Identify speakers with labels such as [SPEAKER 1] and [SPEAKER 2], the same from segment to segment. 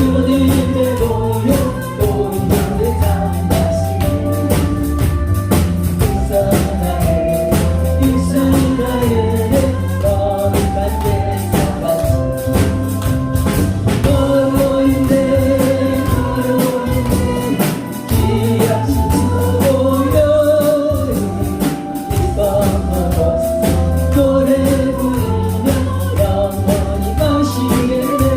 [SPEAKER 1] 주님의 모여 온전히 담았으니 이스라엘의 거룩한 제사같이 걸어있네 기약시서 모여 기뻐 노래 부르며 영원히 가시겠네.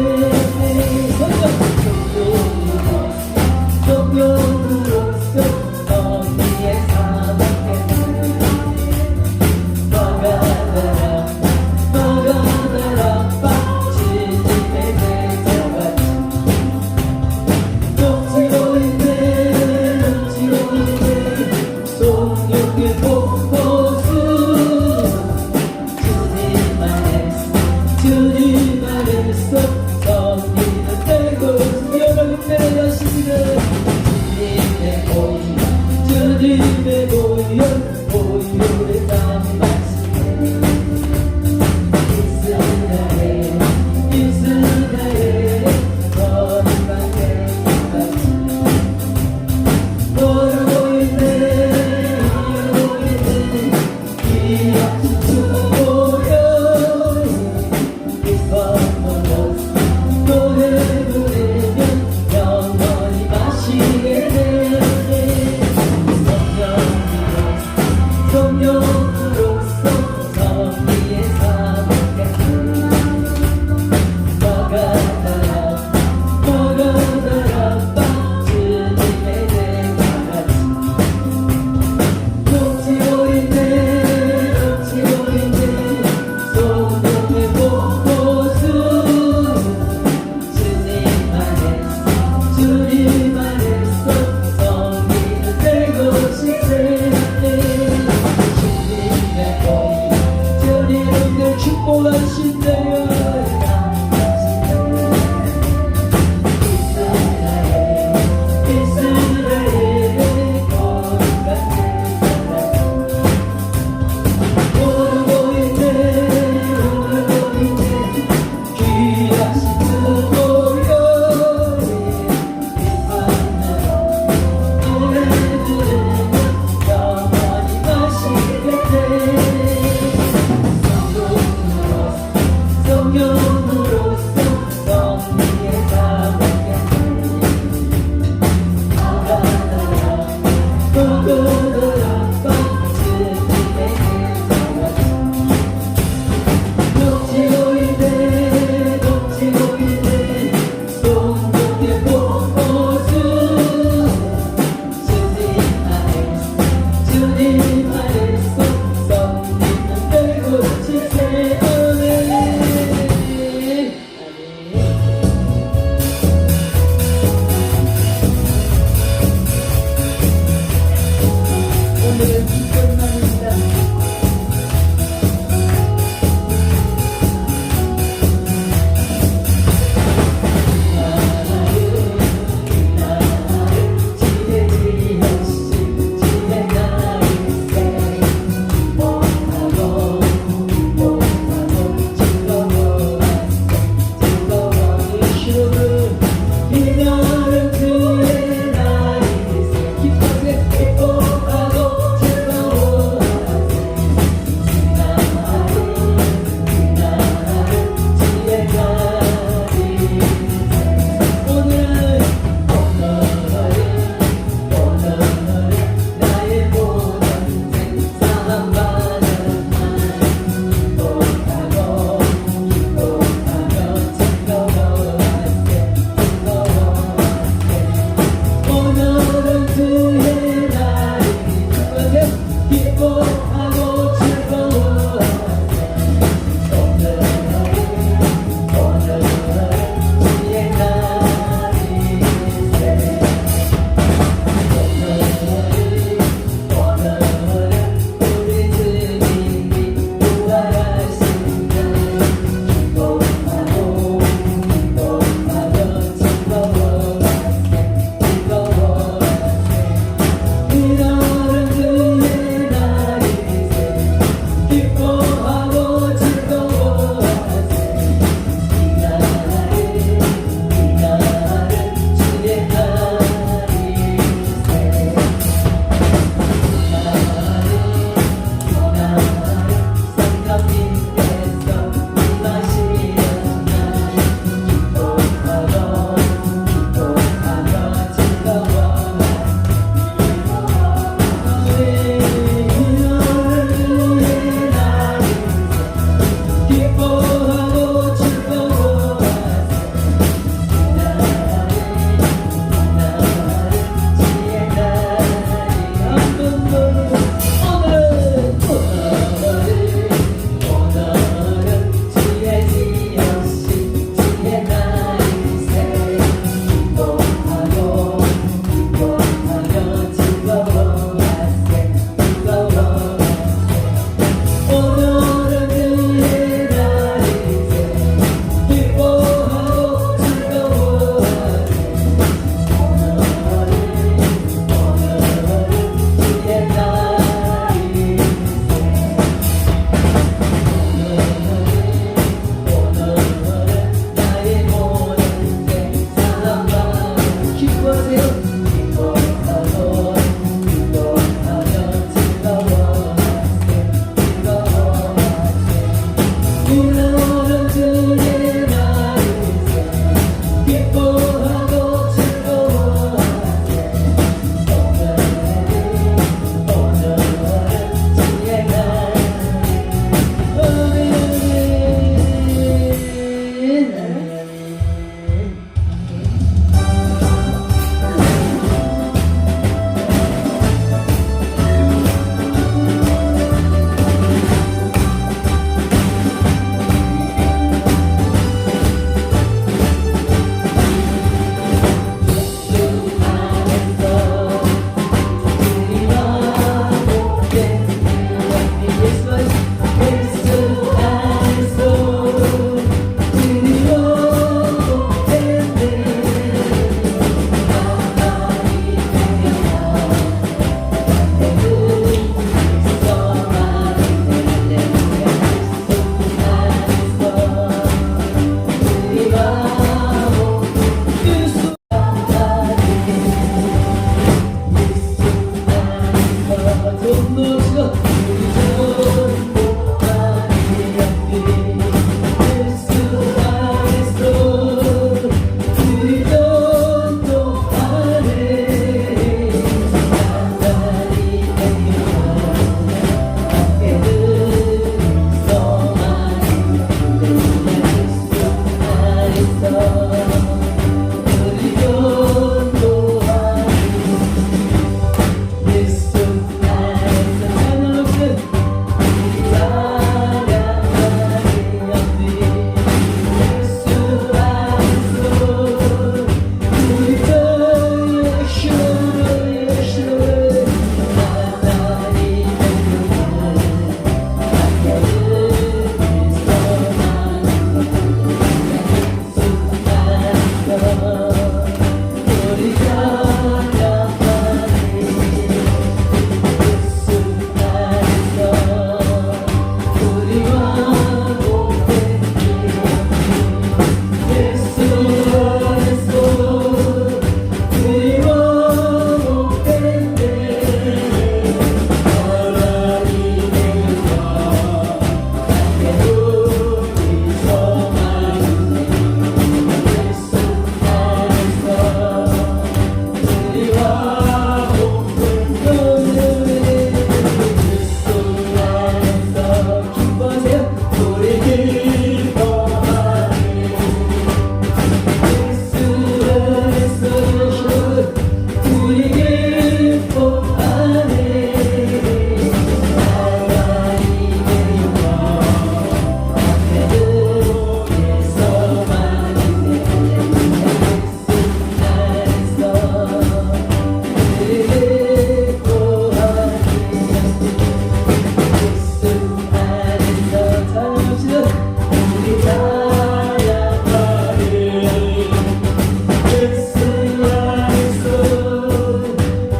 [SPEAKER 1] 수 안에서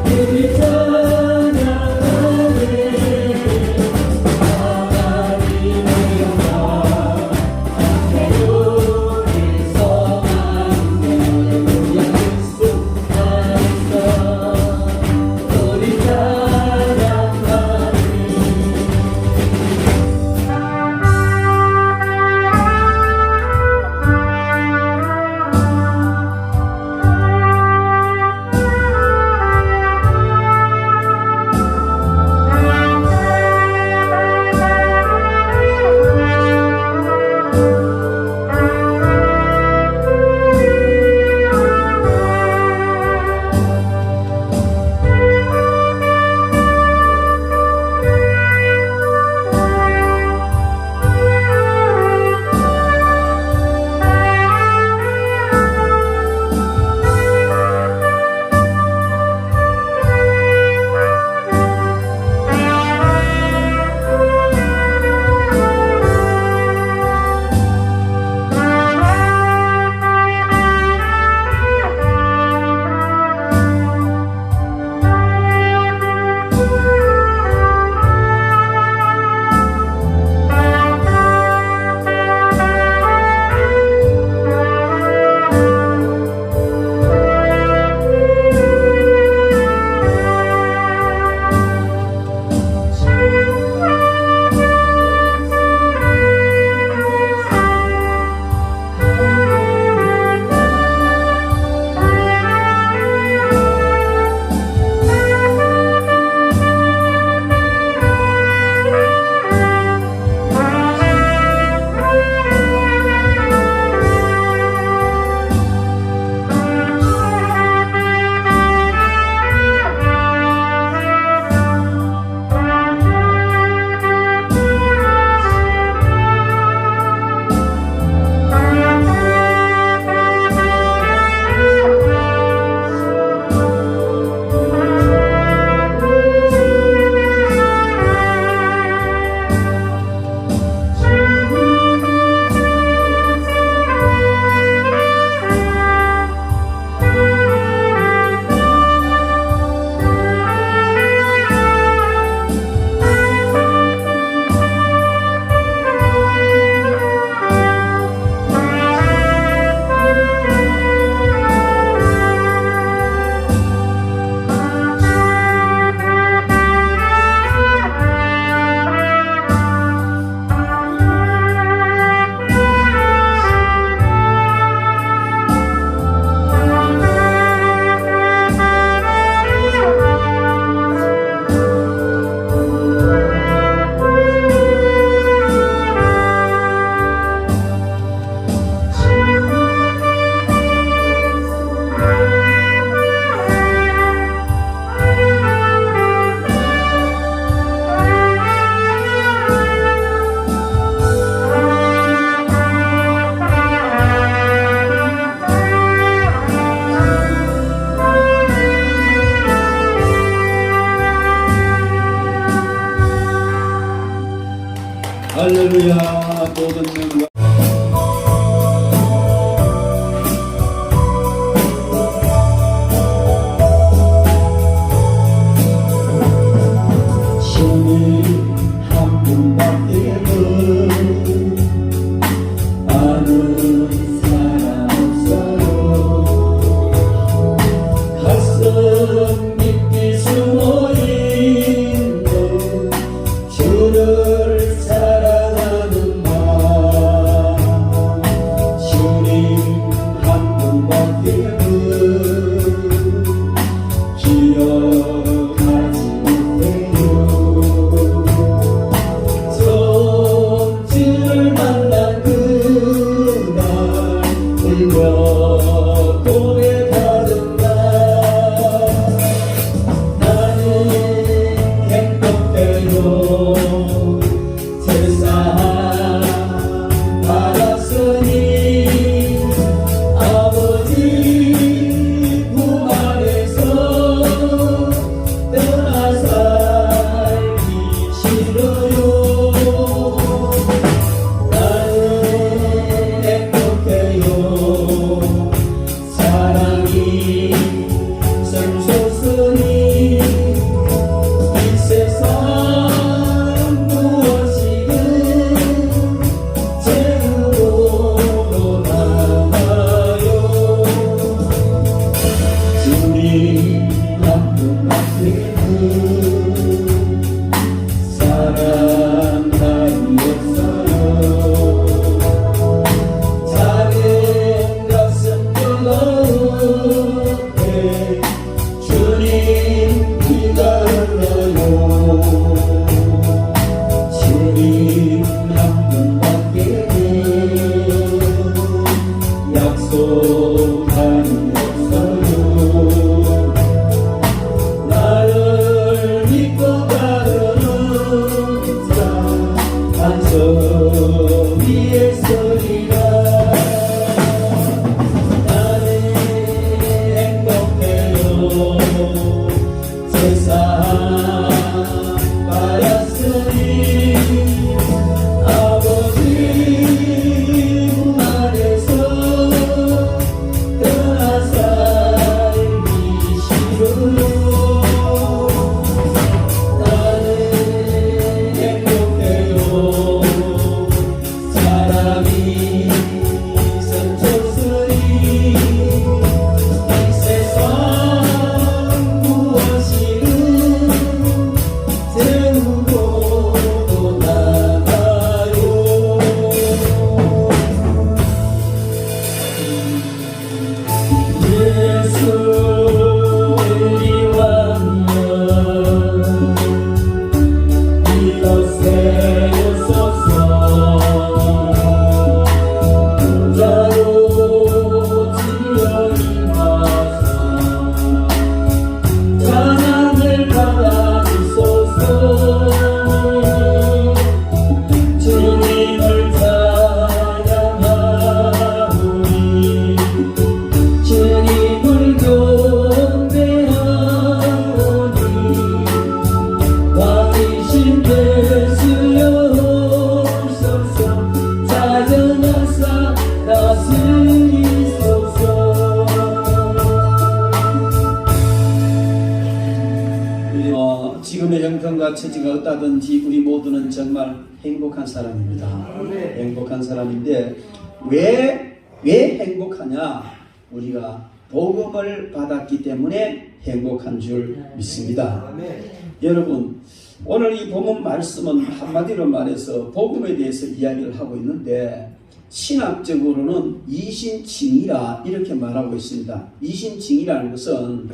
[SPEAKER 1] 우리 찬양하네 하나님의 영광 하늘에서 할렐루야 수 안에서 우리 찬양하네
[SPEAKER 2] 할렐루야. 모든 영광
[SPEAKER 1] 신이 한 분밖에 아는 사람 없어요. 가슴 깊이 숨어있는 주를 사랑하는 마음 한 분밖에는 사랑함이 없어요. 작은 가슴 뜨거운데 주님 비가 흘러요. 주님 한 분밖에는 약속함이 없어요. 나를 믿고 가는 자 반석 위에 서리라. 나는 행복해요. 세상 받았으니 아버지 품 안에서 떠나 살기 싫어요. 나는 행복해요. 사랑이 선쳤으니 이 세상 무엇이든 세우고 나가요. 예수 우리 왕이여 이곳에 오소서. 자로 지어 임하소. 찬양을 받아주소서. 주님을 찬양하오니 주님을 경배하오니 왕이신 예수여 오소서. 찾아나사 다스리소서.
[SPEAKER 2] 지금의 형편과 처지가 어떠든지 우리 모두는 정말 행복한 사람입니다. 행복한 사람인데 왜 행복하냐? 우리가 복음을 받았기 때문에 행복한 줄 믿습니다. 여러분, 오늘 이 본문 말씀은 한마디로 말해서 복음에 대해서 이야기를 하고 있는데 신학적으로는 이신칭이라 이렇게 말하고 있습니다. 이신칭이라는 것은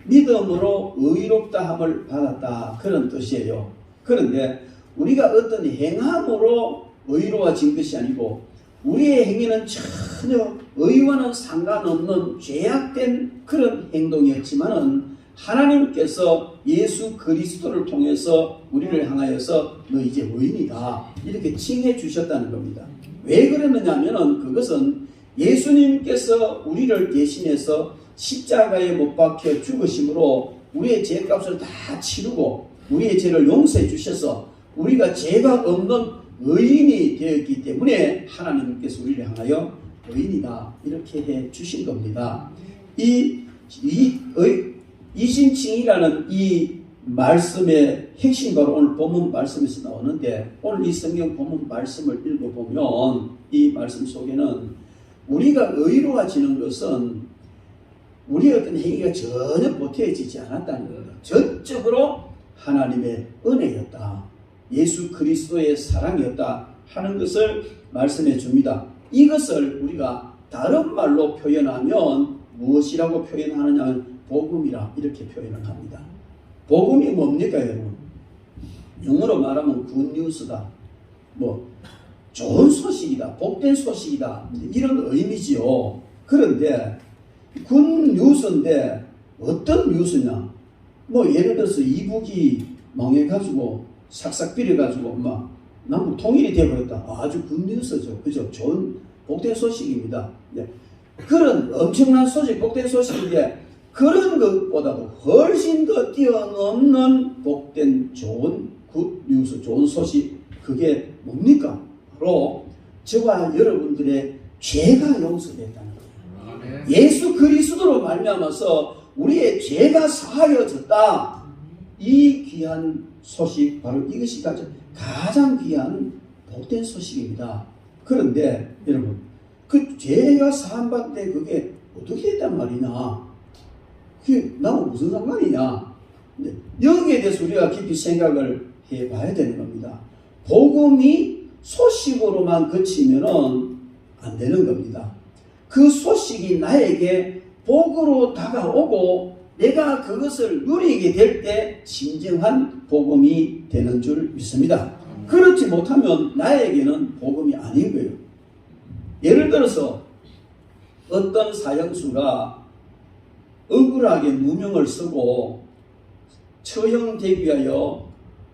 [SPEAKER 2] 믿음으로 의롭다함을 받았다 그런 뜻이에요. 그런데 우리가 어떤 행함으로 의로워진 것이 아니고 우리의 행위는 전혀 의와는 상관없는 죄악된 그런 행동이었지만은 하나님께서 예수 그리스도를 통해서 우리를 향하여서 너 이제 의인이다 이렇게 칭해 주셨다는 겁니다. 왜 그러느냐면은 그것은 예수님께서 우리를 대신해서 십자가에 못 박혀 죽으심으로 우리의 죄값을 다 치르고 우리의 죄를 용서해 주셔서 우리가 죄가 없는 의인이 되었기 때문에 하나님께서 우리를 향하여 의인이다 이렇게 해 주신 겁니다. 이신칭이라는 이 말씀의 핵심 바로 오늘 본문 말씀에서 나오는데 오늘 이 성경 본문 말씀을 읽어보면 이 말씀 속에는 우리가 의로워지는 것은 우리의 어떤 행위가 전혀 보태어지지 않았다는 겁니다. 전적으로 하나님의 은혜였다. 예수 그리스도의 사랑이었다 하는 것을 말씀해 줍니다. 이것을 우리가 다른 말로 표현하면 무엇이라고 표현하느냐면 복음이라 이렇게 표현을 합니다. 복음이 뭡니까 여러분? 영어로 말하면 굿뉴스다. 좋은 소식이다. 복된 소식이다. 이런 의미지요. 그런데 굿뉴스인데 어떤 뉴스냐? 예를 들어서 이북이 망해가지고 삭삭 비려가지고 남북 통일이 되어버렸다. 아주 굿뉴스죠. 그죠? 좋은 복된 소식입니다. 네. 그런 엄청난 소식, 복된 소식인데 그런 것보다도 훨씬 더 뛰어넘는 복된 좋은 굿뉴스, 좋은 소식 그게 뭡니까? 바로 저와 여러분들의 죄가 용서됐다는 거예요. 예수 그리스도로 말미암아서 우리의 죄가 사하여졌다. 이 귀한 소식 바로 이것이 가장 귀한 복된 소식입니다. 그런데 여러분 그 죄가 사함받는데 그게 어떻게 됐단 말이냐? 그게 나하고 무슨 상관이냐? 근데 여기에 대해서 우리가 깊이 생각을 해봐야 되는 겁니다. 복음이 소식으로만 그치면은 안 되는 겁니다. 그 소식이 나에게 복으로 다가오고 내가 그것을 누리게 될 때 진정한 복음이 되는 줄 믿습니다. 그렇지 못하면 나에게는 복음이 아닌 거예요. 예를 들어서 어떤 사형수가 억울하게 누명을 쓰고 처형되기 위하여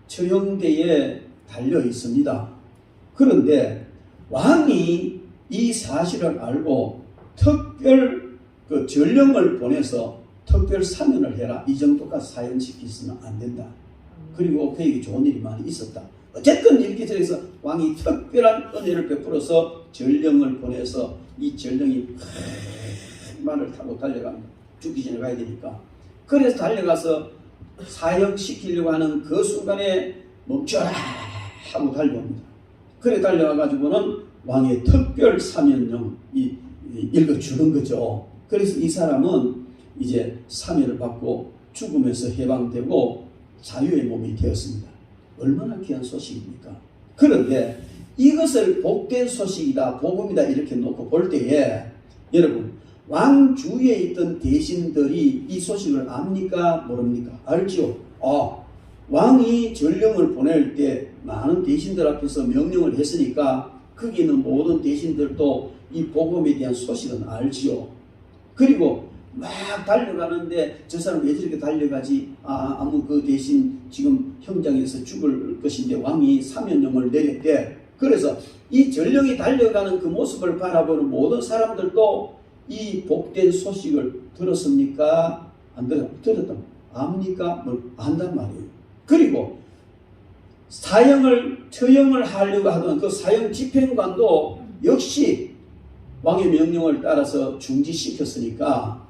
[SPEAKER 2] 처형대에 달려 있습니다. 그런데 왕이 이 사실을 알고 특별 전령을 보내서 특별 사면을 해라. 이 정도까지 사형시키서는 안 된다. 그리고 그에게 좋은 일이 많이 있었다. 어쨌든 이렇게 해서 왕이 특별한 은혜를 베풀어서 전령을 보내서 이 전령이 말을 타고 달려갑니다. 죽기 전에 가야 되니까. 그래서 달려가서 사형시키려고 하는 그 순간에 멈춰라 하고 달려옵니다. 그래 달려와가지고는 왕의 특별 사면령 읽어주는 거죠. 그래서 이 사람은 이제 사면을 받고 죽음에서 해방되고 자유의 몸이 되었습니다. 얼마나 귀한 소식입니까? 그런데 이것을 복된 소식이다, 복음이다 이렇게 놓고 볼 때에 여러분 왕 주위에 있던 대신들이 이 소식을 압니까? 모릅니까? 알죠? 왕이 전령을 보낼 때 많은 대신들 앞에서 명령을 했으니까 거기 있는 모든 대신들도 이 복음에 대한 소식은 알지요. 그리고 막 달려가는데 저 사람 왜 저렇게 달려가지? 아무 그 대신 지금 형장에서 죽을 것인데 왕이 사면령을 내렸대. 그래서 이 전령이 달려가는 그 모습을 바라보는 모든 사람들도 이 복된 소식을 들었습니까? 안 들었다. 압니까? 안단 말이에요. 그리고 처형을 하려고 하던 그 사형 집행관도 역시 왕의 명령을 따라서 중지시켰으니까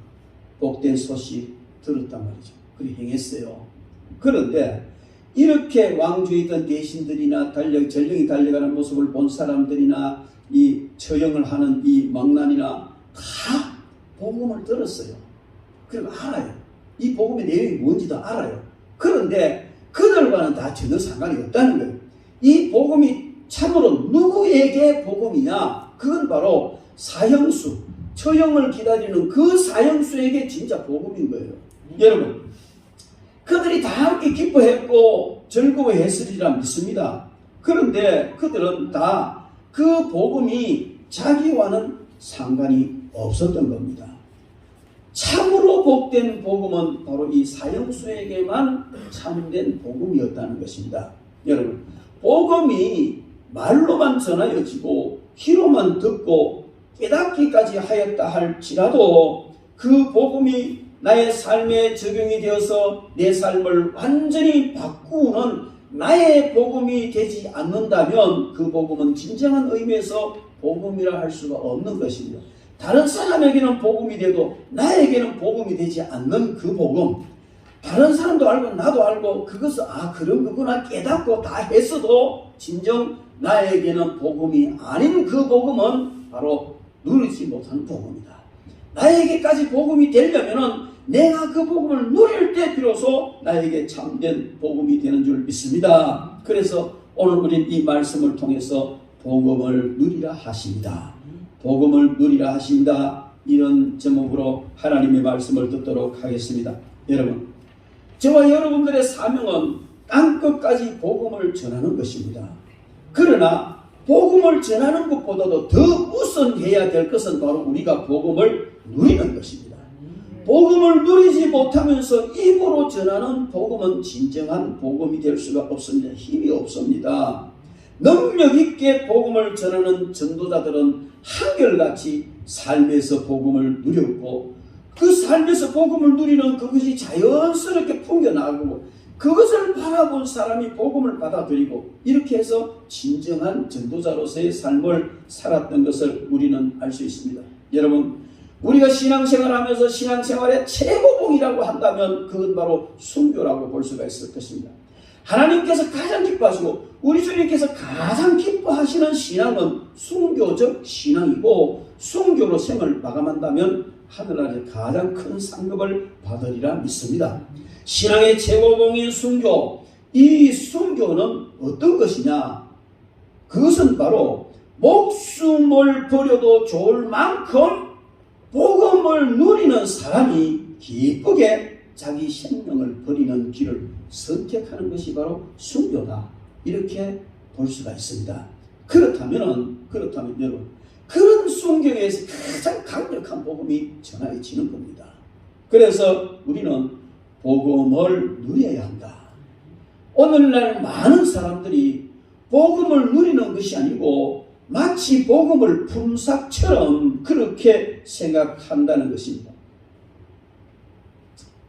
[SPEAKER 2] 복된 소식 들었단 말이죠. 그리 행했어요. 그런데 이렇게 왕주에 있던 대신들이나 전령이 달려가는 모습을 본 사람들이나 이 처형을 하는 이 망난이나 다 복음을 들었어요. 그리고 알아요. 이 복음의 내용이 뭔지도 알아요. 그런데 그들과는 다 전혀 상관이 없다는 거예요. 이 복음이 참으로 누구에게 복음이냐? 그건 바로 사형수, 처형을 기다리는 그 사형수에게 진짜 복음인 거예요. 여러분, 그들이 다 함께 기뻐했고 즐거워했으리라 믿습니다. 그런데 그들은 다 그 복음이 자기와는 상관이 없었던 겁니다. 참으로 복된 복음은 바로 이 사형수에게만 참된 복음이었다는 것입니다. 여러분, 복음이 말로만 전하여지고 귀로만 듣고 깨닫기까지 하였다 할지라도 그 복음이 나의 삶에 적용이 되어서 내 삶을 완전히 바꾸는 나의 복음이 되지 않는다면 그 복음은 진정한 의미에서 복음이라 할 수가 없는 것입니다. 다른 사람에게는 복음이 돼도 나에게는 복음이 되지 않는 그 복음, 다른 사람도 알고 나도 알고 그것을 그런 거구나 깨닫고 다 했어도 진정 나에게는 복음이 아닌 그 복음은 바로 누리지 못한 복음이다. 나에게까지 복음이 되려면은 내가 그 복음을 누릴 때 비로소 나에게 참된 복음이 되는 줄 믿습니다. 그래서 오늘 우리는 이 말씀을 통해서 복음을 누리라 하십니다. 복음을 누리라 하십니다. 이런 제목으로 하나님의 말씀을 듣도록 하겠습니다. 여러분, 저와 여러분들의 사명은 땅끝까지 복음을 전하는 것입니다. 그러나 복음을 전하는 것보다도 더 우선해야 될 것은 바로 우리가 복음을 누리는 것입니다. 복음을 누리지 못하면서 입으로 전하는 복음은 진정한 복음이 될 수가 없습니다. 힘이 없습니다. 능력 있게 복음을 전하는 전도자들은 한결같이 삶에서 복음을 누렸고 그 삶에서 복음을 누리는 그것이 자연스럽게 풍겨나가고 그것을 바라본 사람이 복음을 받아들이고 이렇게 해서 진정한 전도자로서의 삶을 살았던 것을 우리는 알 수 있습니다. 여러분, 우리가 신앙생활하면서 신앙생활의 최고봉이라고 한다면 그건 바로 순교라고 볼 수가 있을 것입니다. 하나님께서 가장 기뻐하시고 우리 주님께서 가장 기뻐하시는 신앙은 순교적 신앙이고 순교로 생을 마감한다면 하늘나라에 가장 큰 상급을 받으리라 믿습니다. 신앙의 최고봉인 순교, 이 순교는 어떤 것이냐? 그것은 바로 목숨을 버려도 좋을 만큼 복음을 누리는 사람이 기쁘게 자기 생명을 버리는 길을 선택하는 것이 바로 순교다. 이렇게 볼 수가 있습니다. 그렇다면 여러분, 그런 순교에서 가장 강력한 복음이 전해지는 겁니다. 그래서 우리는 복음을 누려야 한다. 오늘날 많은 사람들이 복음을 누리는 것이 아니고 마치 복음을 품삯처럼 그렇게 생각한다는 것입니다.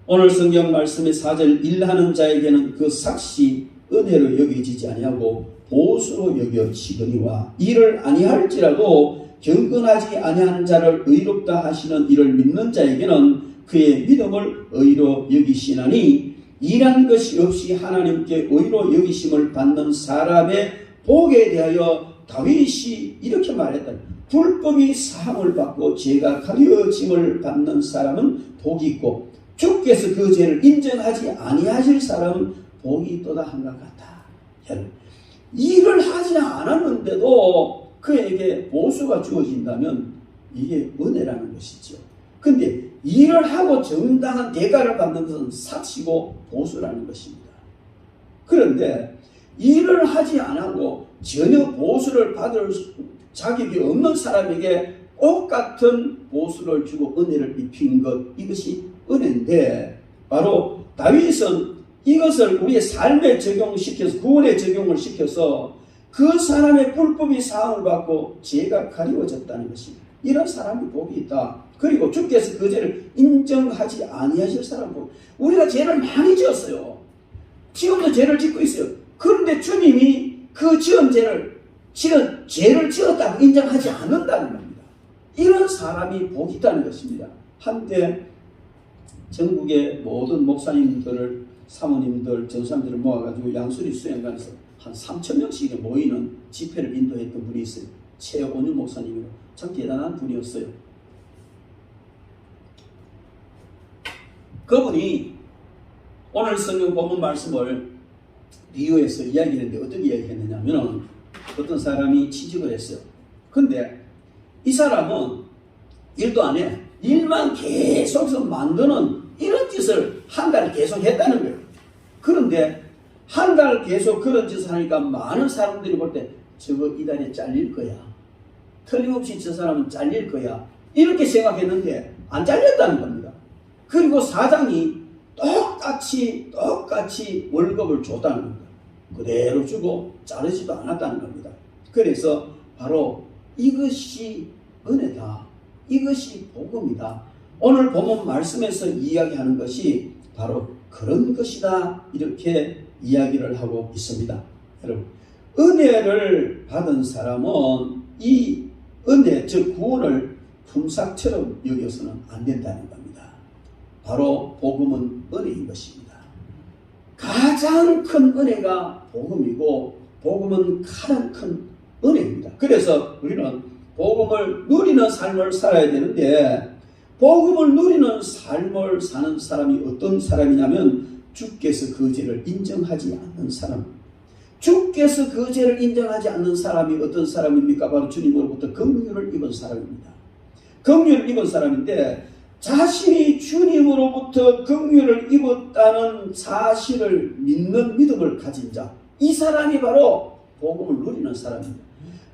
[SPEAKER 2] 오늘 성경 말씀의 4절 일하는 자에게는 그 삭시 은혜로 여겨지지 아니하고 보수로 여겨지거니와 이를 아니할지라도 경건하지 아니하는 자를 의롭다 하시는 이를 믿는 자에게는 그의 믿음을 의로 여기시나니 일한 것이 없이 하나님께 의로 여기심을 받는 사람의 복에 대하여 다윗이 이렇게 말했다. 불법이 사함을 받고 죄가 가려짐을 받는 사람은 복이 있고 주께서 그 죄를 인정하지 아니하실 사람은 복이 있도다 한 것 같다. 일을 하지 않았는데도 그에게 보수가 주어진다면 이게 은혜라는 것이죠. 근데 일을 하고 정당한 대가를 받는 것은 삭시고 보수라는 것입니다. 그런데 일을 하지 않고 전혀 보수를 받을 자격이 없는 사람에게 똑같은 보수를 주고 은혜를 입힌 것, 이것이 은혜인데 바로 다윗은 이것을 우리의 삶에 적용시켜서 구원에 적용을 시켜서 그 사람의 불법이 사함을 받고 죄가 가리워졌다는 것입니다. 이런 사람이 복이 있다. 그리고 주께서 그 죄를 인정하지 아니하실 사람 복. 우리가 죄를 많이 지었어요. 지금도 죄를 짓고 있어요. 그런데 주님이 그 지은 죄를 지었다고 인정하지 않는다는 겁니다. 이런 사람이 복이 있다는 것입니다. 한때 전국의 모든 목사님들을 사모님들, 전사님들을 모아가지고 양수리 수양관에서 한 3,000명씩 모이는 집회를 인도했던 분이 있어요. 최원유 목사님이고 참 대단한 분이었어요. 그분이 오늘 성경 본문 말씀을 비유해서 이야기했는데 어떻게 이야기했느냐면 어떤 사람이 취직을 했어요. 근데 이 사람은 일도 안 해. 일만 계속해서 만드는 이런 짓을 한 달 계속 했다는 거예요. 그런데 한 달 계속 그런 짓을 하니까 많은 사람들이 볼 때 저거 이달에 잘릴 거야. 틀림없이 저 사람은 잘릴 거야. 이렇게 생각했는데 안 잘렸다는 겁니다. 그리고 사장이 똑같이 월급을 줬다는 겁니다. 그대로 주고 자르지도 않았다는 겁니다. 그래서 바로 이것이 은혜다. 이것이 복음이다. 오늘 본문 말씀에서 이야기하는 것이 바로 그런 것이다. 이렇게 이야기를 하고 있습니다. 여러분, 은혜를 받은 사람은 이 은혜, 즉 구원을 품삯처럼 여겨서는 안 된다는 겁니다. 바로 복음은 은혜인 것입니다. 가장 큰 은혜가 복음이고 복음은 가장 큰 은혜입니다. 그래서 우리는 복음을 누리는 삶을 살아야 되는데 복음을 누리는 삶을 사는 사람이 어떤 사람이냐면 주께서 그 죄를 인정하지 않는 사람. 주께서 그 죄를 인정하지 않는 사람이 어떤 사람입니까? 바로 주님으로부터 긍휼을 입은 사람입니다. 긍휼을 입은 사람인데 자신이 주님으로부터 긍휼을 입었다는 사실을 믿는 믿음을 가진 자, 이 사람이 바로 복음을 누리는 사람입니다.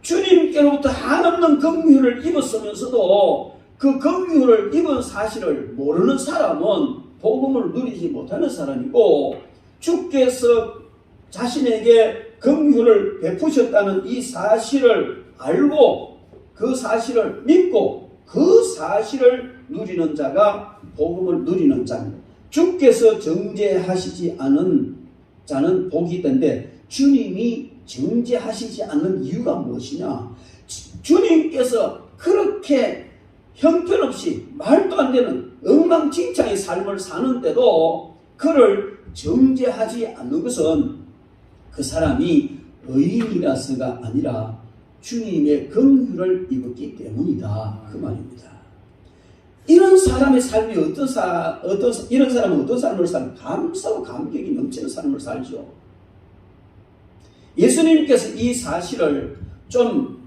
[SPEAKER 2] 주님께로부터 한없는 긍휼을 입었으면서도 그 긍휼을 입은 사실을 모르는 사람은 복음을 누리지 못하는 사람이고, 주께서 자신에게 긍휼을 베푸셨다는 이 사실을 알고 그 사실을 믿고 그 사실을 누리는 자가 복음을 누리는 자입니다. 주께서 정죄하시지 않은 자는 복이 있던데 주님이 정죄하시지 않는 이유가 무엇이냐? 주님께서 그렇게 형편없이 말도 안 되는 엉망진창의 삶을 사는데도 그를 정죄하지 않는 것은 그 사람이 의인이라서가 아니라 주님의 긍휼을 입었기 때문이다. 그 말입니다. 이런 사람의 삶이 이런 사람은 어떤 삶을 살고 감사와 감격이 넘치는 삶을 살죠. 예수님께서 이 사실을 좀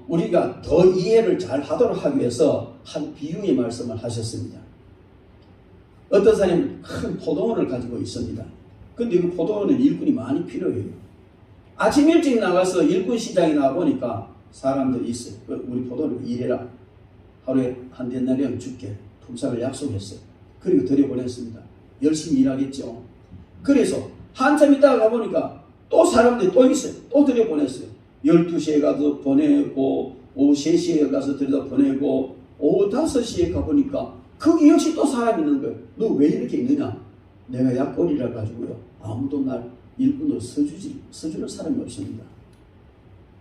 [SPEAKER 2] 우리가 더 이해를 잘 하도록 하기 위해서 한 비유의 말씀을 하셨습니다. 어떤 사람이 큰 포도원을 가지고 있습니다. 근데 그 포도원에는 일꾼이 많이 필요해요. 아침 일찍 나가서 일꾼 시장에 나와보니까 사람들이 있어요. 우리 포도원에 일해라. 하루에 한 데나리온 줄게. 품삯을 약속했어요. 그리고 들여보냈습니다. 열심히 일하겠죠. 그래서 한참 있다가 가보니까 또 사람들이 또 있어요. 또 들여보냈어요. 12시에 가서 보내고 오후 3시에 가서 들여보내고 오후 5시에 가보니까 거기 역시 또 사람이 있는 거예요. 너 왜 이렇게 있느냐? 내가 약골이라 가지고요. 아무도 날 일꾼으로 써주는 사람이 없습니다.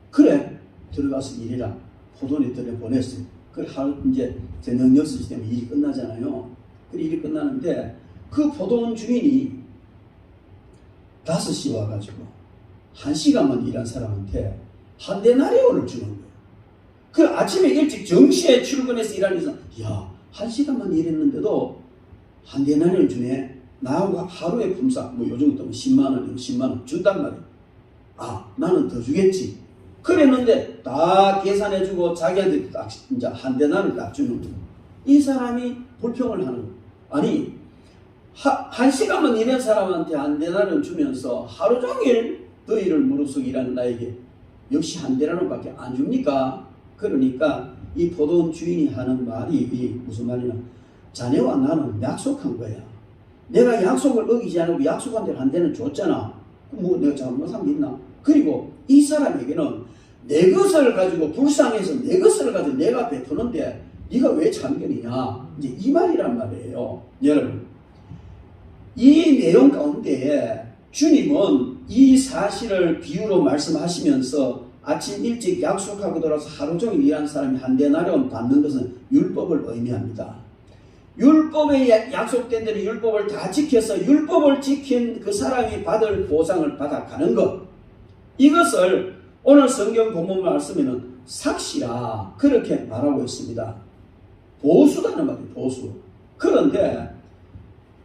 [SPEAKER 2] 그래 들어가서 일해라. 포도원에 들여보냈어요. 그래 이제 제 능력 쓰기 때문에 일이 끝나잖아요. 그 일이 끝나는데 그 포도원 주인이 5시 와가지고 1시간만 일한 사람한테 한 데나리온을 주는 거예요. 그 아침에 일찍 정시에 출근해서 일하는 사람, 야 1시간만 일했는데도 한 데나리온 주네. 나하고 하루에 품삯 뭐 요즘 또 10만원, 10만원 준단 말이에요. 아 나는 더 주겠지. 그랬는데 다 계산해주고 자기한테 딱 이제 한 데나리온을 딱 주는 거예요. 이 사람이 불평을 하는 거예요. 아니 1시간만 일한 사람한테 한 데나리온 주면서 하루 종일 더위를 무릅쓰고 일하는 나에게 역시 한 데나리온밖에 안 줍니까? 그러니까 이 포도원 주인이 하는 말이 무슨 말이냐? 자네와 나는 약속한 거야. 내가 약속을 어기지 않고 약속한 대로 한 데는 줬잖아. 뭐 내가 잘못한 게 있나? 그리고 이 사람에게는 내 것을 가지고 불쌍해서 내 것을 가지고 내가 베푸는데 네가 왜 참견이냐? 이제 이 말이란 말이에요. 여러분, 이 내용 가운데 주님은 이 사실을 비유로 말씀하시면서 아침 일찍 약속하고 돌아서 하루 종일 일한 사람이 한 데나리온 받는 것은 율법을 의미합니다. 율법에 약속된 대로 율법을 다 지켜서 율법을 지킨 그 사람이 받을 보상을 받아가는 것, 이것을 오늘 성경 본문 말씀에는 삭시라 그렇게 말하고 있습니다. 보수다는 말이에요. 보수. 그런데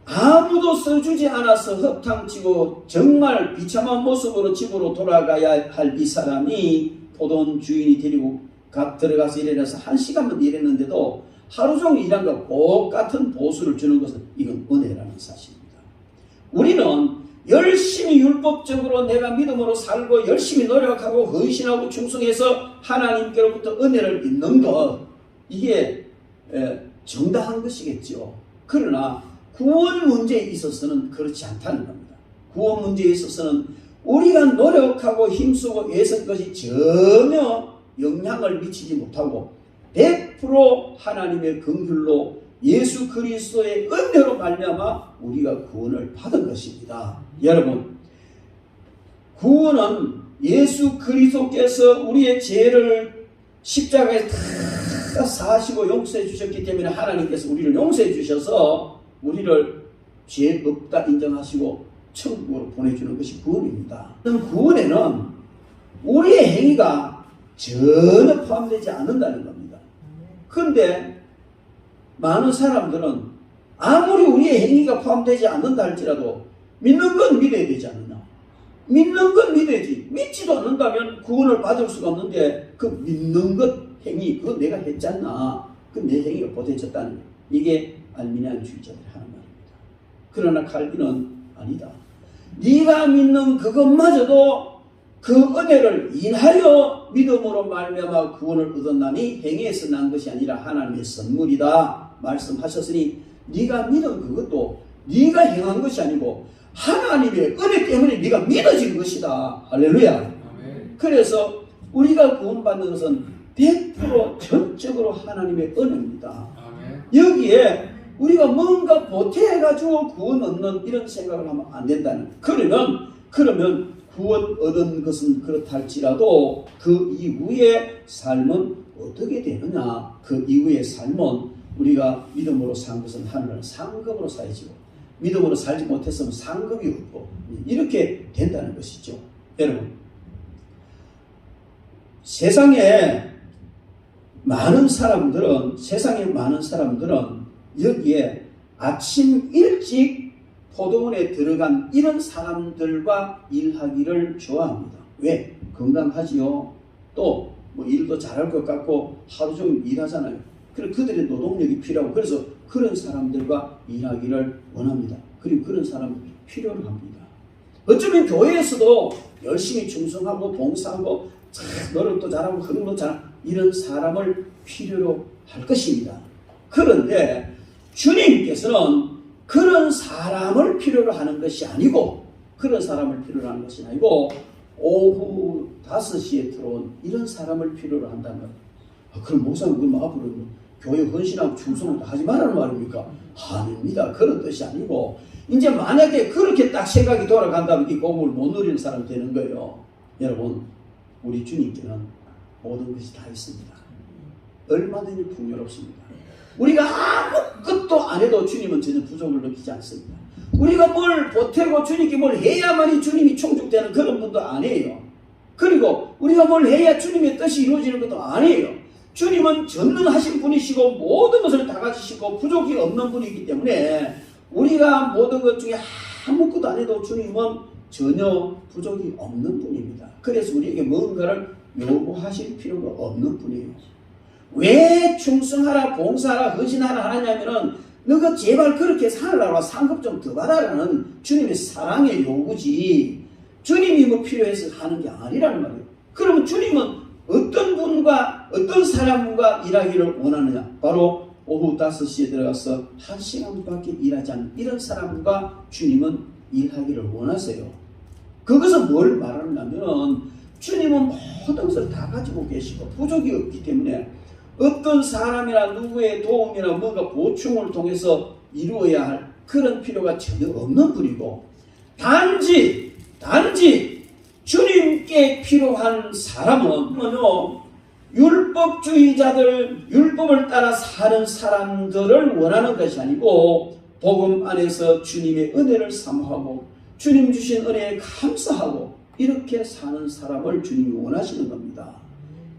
[SPEAKER 2] 아무도 써주지 않아서 허탕치고 정말 비참한 모습으로 집으로 돌아가야 할 이 사람이 포도원 주인이 데리고 들어가서 일해서 1시간만 일했는데도 하루 종일 일한 것 똑같은 보수를 주는 것은 이건 은혜라는 사실입니다. 우리는 열심히 율법적으로 내가 믿음으로 살고 열심히 노력하고 헌신하고 충성해서 하나님께로부터 은혜를 받는 것, 이게 정당한 것이겠죠. 그러나 구원 문제에 있어서는 그렇지 않다는 겁니다. 구원 문제에 있어서는 우리가 노력하고 힘쓰고 애쓴 것이 전혀 영향을 미치지 못하고 100% 하나님의 긍휼로 예수 그리스도의 은혜로 말미암아 우리가 구원을 받은 것입니다. 여러분, 구원은 예수 그리스도께서 우리의 죄를 십자가에 다 사시고 용서해 주셨기 때문에 하나님께서 우리를 용서해 주셔서 우리를 죄 없다 인정하시고 천국으로 보내주는 것이 구원입니다. 구원에는 우리의 행위가 전혀 포함되지 않는다는 겁니다. 그런데 많은 사람들은 아무리 우리의 행위가 포함되지 않는다 할지라도 믿는 건 믿어야 되지 않느냐? 믿는 건 믿어야지. 믿지도 않는다면 구원을 받을 수가 없는데 그 믿는 것 행위 그거 내가 했잖아. 그 내 행위가 보태졌다는 거예요. 이게 알미니안주의자들이 하는 말입니다. 그러나 칼빈은 아니다. 네가 믿는 그것마저도 그 은혜를 인하여 믿음으로 말미암아 구원을 얻었나니 행위에서 난 것이 아니라 하나님의 선물이다 말씀하셨으니 네가 믿은 그것도 네가 행한 것이 아니고 하나님의 은혜 때문에 네가 믿어진 것이다. 할렐루야. 아멘. 그래서 우리가 구원받는 것은 100% 전적으로 하나님의 은혜입니다. 아멘. 여기에 우리가 뭔가 보태가지고 구원 얻는 이런 생각을 하면 안 된다는. 그러면 구원 얻은 것은 그렇다 할지라도 그 이후의 삶은 어떻게 되느냐? 그 이후의 삶은 우리가 믿음으로 산 것은 하늘을 상급으로 살지고 믿음으로 살지 못했으면 상급이 없고 이렇게 된다는 것이죠. 여러분, 세상에 많은 사람들은, 세상의 많은 사람들은 여기에 아침 일찍 포도원에 들어간 이런 사람들과 일하기를 좋아합니다. 왜? 건강하지요. 또 뭐 일도 잘할 것 같고 하루 종일 일하잖아요. 그래서 그들의 노동력이 필요하고, 그래서 그런 사람들과 일하기를 원합니다. 그리고 그런 사람들 필요로 합니다. 어쩌면 교회에서도 열심히 충성하고 봉사하고 노력도 잘하고 그런 잘하고 이런 사람을 필요로 할 것입니다. 그런데 주님께서는 그런 사람을 필요로 하는 것이 아니고, 그런 사람을 필요로 하는 것이 아니고 오후 5시에 들어온 이런 사람을 필요로 한다는 거예요. 그럼 목사님 그럼 앞으로 교회 헌신하고 충성을 하지 말라는 말입니까? 아닙니다. 그런 뜻이 아니고, 이제 만약에 그렇게 딱 생각이 돌아간다면 이 복음을 못 누리는 사람이 되는 거예요. 여러분, 우리 주님께는 모든 것이 다 있습니다. 얼마든지 풍요롭습니다. 우리가 아무것도 안 해도 주님은 전혀 부족을 느끼지 않습니다. 우리가 뭘 보태고 주님께 뭘 해야만이 주님이 충족되는 그런 분도 아니에요. 그리고 우리가 뭘 해야 주님의 뜻이 이루어지는 것도 아니에요. 주님은 전능하신 분이시고 모든 것을 다 가지시고 부족이 없는 분이기 때문에 우리가 모든 것 중에 아무것도 안 해도 주님은 전혀 부족이 없는 분입니다. 그래서 우리에게 뭔가를 요구하실 필요가 없는 분이에요. 왜 충성하라, 봉사하라, 헌신하라 하냐면은 너가 제발 그렇게 살라고 상급 좀 더 받아라는 주님의 사랑의 요구지, 주님이 뭐 필요해서 하는 게 아니라는 말이에요. 그러면 주님은 어떤 분과 어떤 사람과 일하기를 원하느냐? 바로 오후 5시에 들어가서 1시간밖에 일하지 않는 이런 사람과 주님은 일하기를 원하세요. 그것은 뭘 말하냐면 주님은 모든 것을 다 가지고 계시고 부족이 없기 때문에 어떤 사람이나 누구의 도움이나 뭔가 보충을 통해서 이루어야 할 그런 필요가 전혀 없는 분이고, 단지 주님께 필요한 사람은요, 율법주의자들, 율법을 따라 사는 사람들을 원하는 것이 아니고 복음 안에서 주님의 은혜를 사모하고 주님 주신 은혜에 감사하고 이렇게 사는 사람을 주님이 원하시는 겁니다.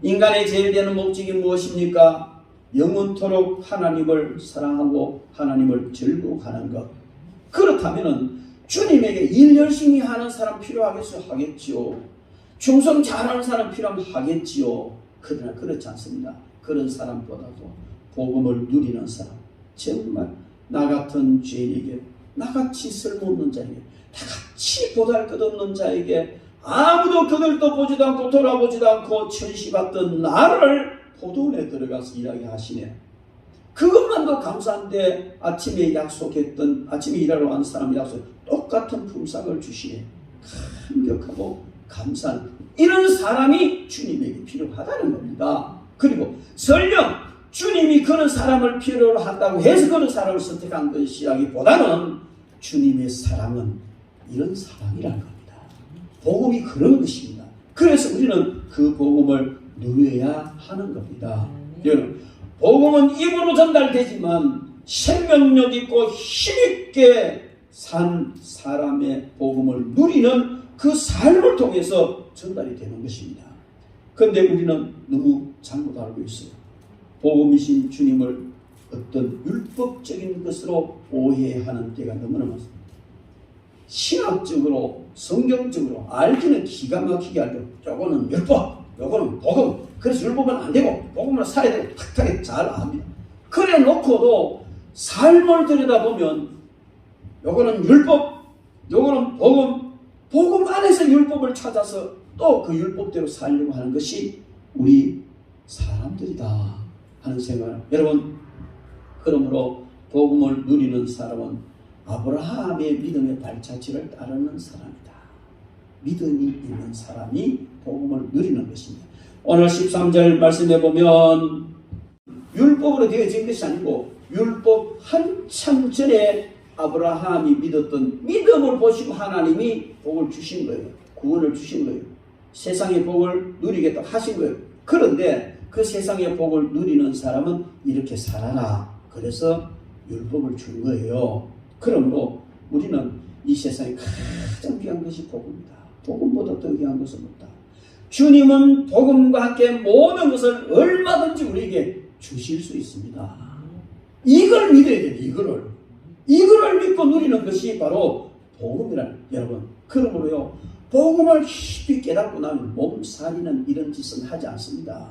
[SPEAKER 2] 인간의 제일 되는 목적이 무엇입니까? 영원토록 하나님을 사랑하고 하나님을 즐거워하는 것. 그렇다면 주님에게 일 열심히 하는 사람 필요하겠어요? 하겠지요. 충성 잘하는 사람 필요하면 하겠지요. 그러나 그렇지 않습니다. 그런 사람보다도 복음을 누리는 사람, 정말 나 같은 죄인에게, 나같이 쓸모없는 자에게, 나같이 보잘것없는 자에게 아무도 그들도 보지도 않고 돌아보지도 않고 천시받던 나를 포도원에 들어가서 일하게 하시네. 그것만도 감사한데 아침에 약속했던, 아침에 일하러 간 사람 약속 똑같은 품삯을 주시네. 감격하고 감사한 이런 사람이 주님에게 필요하다는 겁니다. 그리고 설령 주님이 그런 사람을 필요로 한다고 해서 그런 사람을 선택한 것이라기보다는 주님의 사랑은 이런 사랑이라는 겁니다. 복음이 그런 것입니다. 그래서 우리는 그 복음을 누려야 하는 겁니다. 여러분, 복음은 입으로 전달되지만 생명력 있고 힘있게 산 사람의 복음을 누리는 그 삶을 통해서 전달이 되는 것입니다. 그런데 우리는 너무 잘못 알고 있어요. 복음이신 주님을 어떤 율법적인 것으로 오해하는 때가 너무나 많습니다. 신학적으로 성경적으로 알기는 기가 막히게 알죠. 요거는 율법, 요거는 복음, 그래서 율법은 안 되고 복음을 살아야 되고 탁탁하게 잘 압니다. 그래 놓고도 삶을 들여다보면 요거는 율법, 요거는 복음, 복음 안에서 율법을 찾아서 또 그 율법대로 살려고 하는 것이 우리 사람들이다 하는 생각을. 여러분, 그러므로 복음을 누리는 사람은 아브라함의 믿음의 발자취를 따르는 사람이다. 믿음이 있는 사람이 복음을 누리는 것입니다. 오늘 13절 말씀해 보면 율법으로 되어진 것이 아니고 율법 한참 전에 아브라함이 믿었던 믿음을 보시고 하나님이 복을 주신 거예요. 구원을 주신 거예요. 세상의 복을 누리겠다 하신 거예요. 그런데 그 세상의 복을 누리는 사람은 이렇게 살아라. 그래서 율법을 준 거예요. 그러므로 우리는 이 세상에 가장 귀한 것이 복음이다. 복음보다 더 귀한 것은 없다. 주님은 복음과 함께 모든 것을 얼마든지 우리에게 주실 수 있습니다. 이걸 믿어야 돼요. 이거를 믿고 누리는 것이 바로 복음이라는, 여러분, 그러므로요, 복음을 깊이 깨닫고 나면 몸살이는 이런 짓은 하지 않습니다.